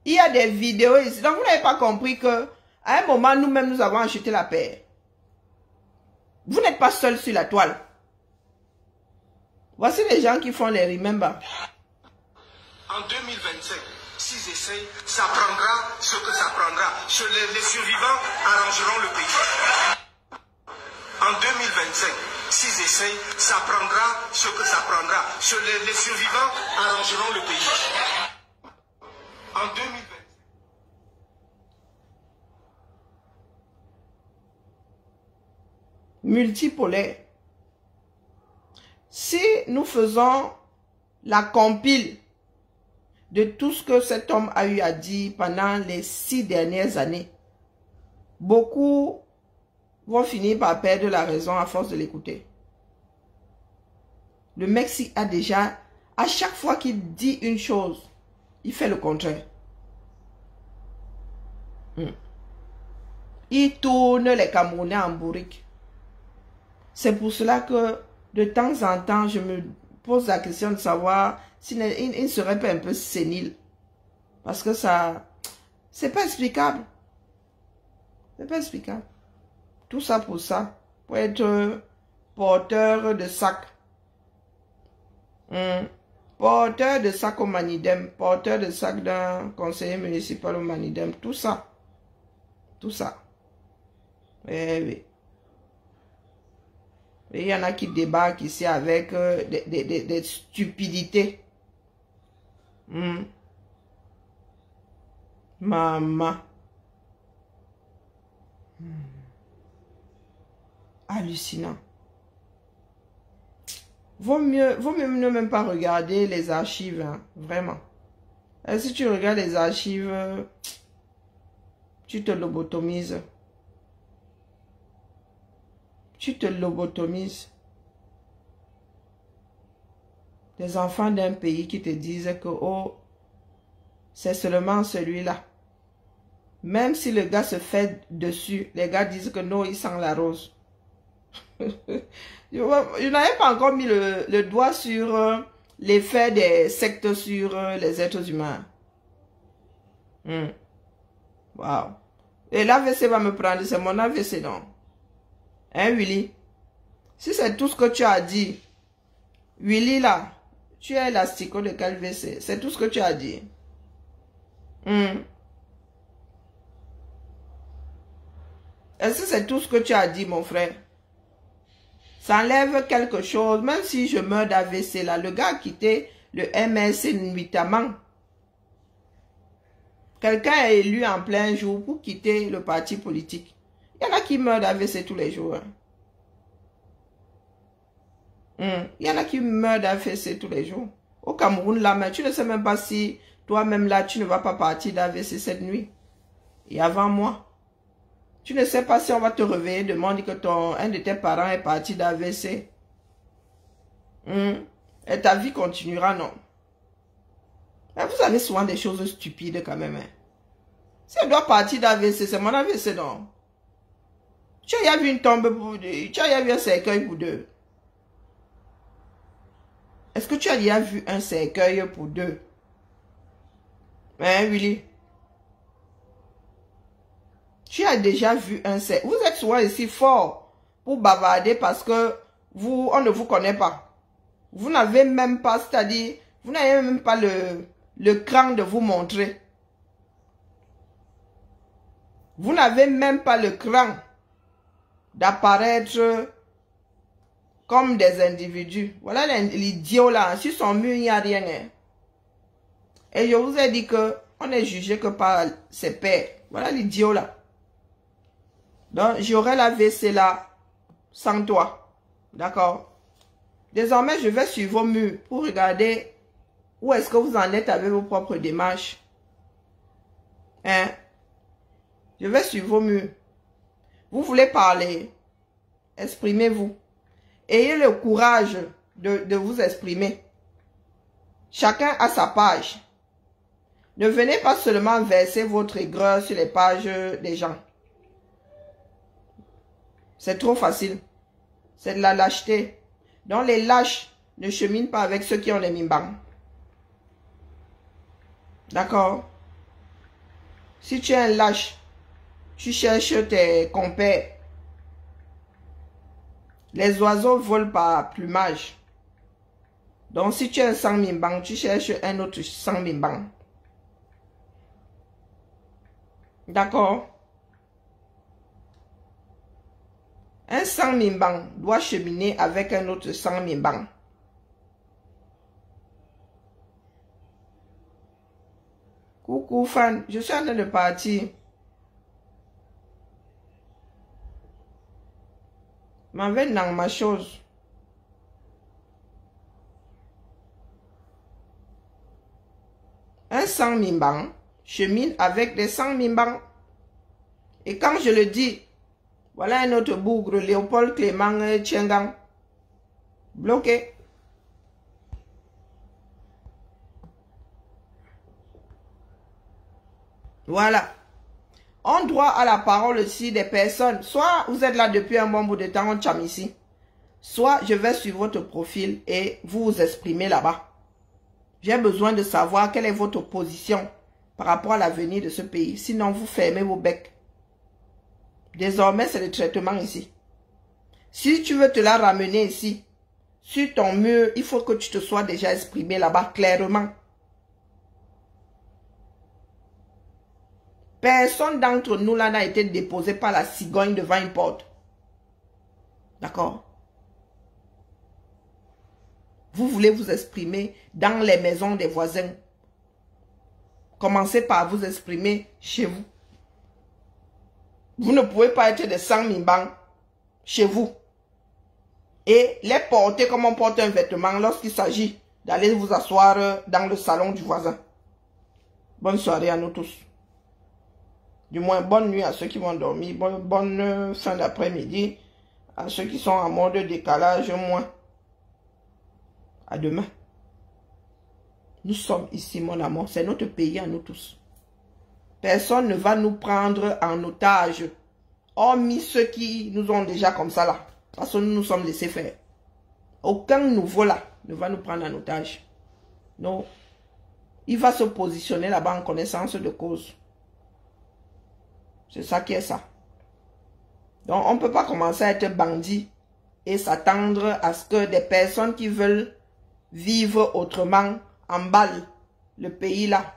Il y a des vidéos ici. Donc, vous n'avez pas compris que à un moment, nous-mêmes, nous avons acheté la paix. Vous n'êtes pas seul sur la toile. Voici les gens qui font les remember. En 2025, s'ils essayent, ça prendra ce que ça prendra. Les survivants arrangeront le pays. En 2025, s'ils essayent, ça prendra ce que ça prendra. Les survivants arrangeront le pays. En 2025. Multipolaire. Si nous faisons la compile de tout ce que cet homme a eu à dire pendant les 6 dernières années, beaucoup vont finir par perdre la raison à force de l'écouter. Le mec a déjà, à chaque fois qu'il dit une chose, il fait le contraire. Il tourne les Camerounais en bourrique. C'est pour cela que de temps en temps, je me pose la question de savoir s'il ne serait pas un peu sénile. Parce que ça, c'est pas explicable. C'est pas explicable. Tout ça pour être porteur de sac. Porteur de sac au Manidem, porteur de sac d'un conseiller municipal au Manidem, tout ça. Tout ça. Eh oui. Et il y en a qui débarquent ici avec des stupidités. Maman. Hallucinant. Vaut mieux ne même pas regarder les archives, hein, vraiment. Et si tu regardes les archives, tu te lobotomises. Tu te lobotomises. Des enfants d'un pays qui te disent que, oh, c'est seulement celui-là. Même si le gars se fait dessus, les gars disent que non, il sent la rose. Je n'avais pas encore mis le doigt sur l'effet des sectes sur les êtres humains. Wow. Et l'AVC va me prendre, c'est mon AVC, non? Hein, Willy? Si c'est tout ce que tu as dit, Willy, là, tu es élastico de quel VC? C'est tout ce que tu as dit. Est-ce que c'est tout ce que tu as dit, mon frère? Ça enlève quelque chose. Même si je meurs d'AVC, là, le gars a quitté le MLC nuitamment. Quelqu'un est élu en plein jour pour quitter le parti politique. Il y en a qui meurent d'AVC tous les jours. Il y en a qui meurent d'AVC tous les jours. Au Cameroun, là, mais tu ne sais même pas si toi-même, là, tu ne vas pas partir d'AVC cette nuit. Et avant moi. Tu ne sais pas si on va te réveiller, demander que un de tes parents est parti d'AVC. Et ta vie continuera, non. Mais vous avez souvent des choses stupides quand même. Hein. Si elle doit partir d'AVC, c'est mon AVC, non. Tu as vu une tombe pour deux. Tu as vu un cercueil pour deux. Est-ce que tu as déjà vu un cercueil pour deux? Hein, Willy? Tu as déjà vu un cercueil. Vous êtes souvent ici fort pour bavarder parce que on ne vous connaît pas. Vous n'avez même pas, c'est-à-dire, vous n'avez même pas le cran de vous montrer. Vous n'avez même pas le cran d'apparaître comme des individus. Voilà l'idiot là. Sur son mur, il n'y a rien. Hein. Et je vous ai dit que on est jugé que par ses pairs. Voilà l'idiot là. Donc, j'aurai la WC là sans toi. D'accord? Désormais, je vais sur vos murs pour regarder où est-ce que vous en êtes avec vos propres démarches. Hein? Je vais sur vos murs. Vous voulez parler? Exprimez-vous. Ayez le courage de vous exprimer. Chacun a sa page. Ne venez pas seulement verser votre aigreur sur les pages des gens. C'est trop facile. C'est de la lâcheté. Donc les lâches ne cheminent pas avec ceux qui ont les mimbans. D'accord? Si tu es un lâche, tu cherches tes compères. Les oiseaux volent par plumage. Donc si tu es un sans mimbang, tu cherches un autre sans mimbang. D'accord? Un sang mimbang doit cheminer avec un autre sang mimbang. Coucou fan, je suis en train de partir. M'en vais dans ma chose. Un sang mimbang chemine avec des sangs mimbang. Et quand je le dis, voilà un autre bougre, Léopold Clément Tchengang. Bloqué. Voilà. On doit à la parole aussi des personnes. Soit vous êtes là depuis un bon bout de temps, on chame ici. Soit je vais sur votre profil et vous vous exprimez là-bas. J'ai besoin de savoir quelle est votre position par rapport à l'avenir de ce pays. Sinon, vous fermez vos becs. Désormais, c'est le traitement ici. Si tu veux te la ramener ici, sur ton mur, il faut que tu te sois déjà exprimé là-bas clairement. Personne d'entre nous là n'a été déposé par la cigogne devant une porte. D'accord? Vous voulez vous exprimer dans les maisons des voisins. Commencez par vous exprimer chez vous. Vous ne pouvez pas être des sans mimbang chez vous. Et les porter comme on porte un vêtement lorsqu'il s'agit d'aller vous asseoir dans le salon du voisin. Bonne soirée à nous tous. Du moins, bonne nuit à ceux qui vont dormir. Bonne fin d'après-midi à ceux qui sont en mode décalage, moins. À demain. Nous sommes ici, mon amour. C'est notre pays à nous tous. Personne ne va nous prendre en otage. Hormis ceux qui nous ont déjà comme ça là. Parce que nous nous sommes laissés faire. Aucun nouveau là ne va nous prendre en otage. Non. Il va se positionner là-bas en connaissance de cause. C'est ça qui est ça. Donc on ne peut pas commencer à être bandit et s'attendre à ce que des personnes qui veulent vivre autrement emballent le pays là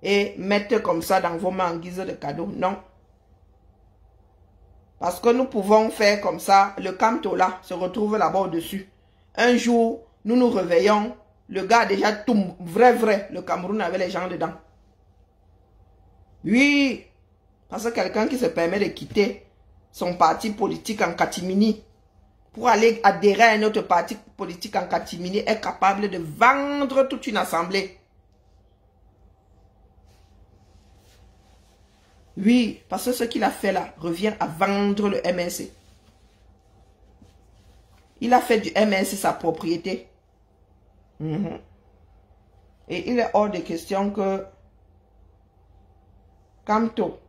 et mettent comme ça dans vos mains en guise de cadeau. Non. Parce que nous pouvons faire comme ça. Le Kamtola se retrouve là-bas au-dessus. Un jour, nous nous réveillons. Le gars a déjà tout. Vrai. Le Cameroun avait les gens dedans. Oui. Parce que quelqu'un qui se permet de quitter son parti politique en catimini pour aller adhérer à un autre parti politique en catimini est capable de vendre toute une assemblée. Oui, parce que ce qu'il a fait là revient à vendre le MNC. Il a fait du MNC sa propriété. Et il est hors de question que Kamto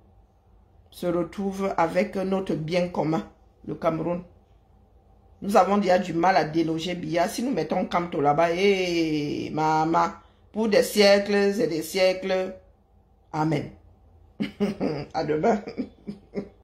se retrouve avec notre bien commun, le Cameroun. Nous avons déjà du mal à déloger Biya. Si nous mettons Kamto là-bas, maman, pour des siècles et des siècles, amen. À demain.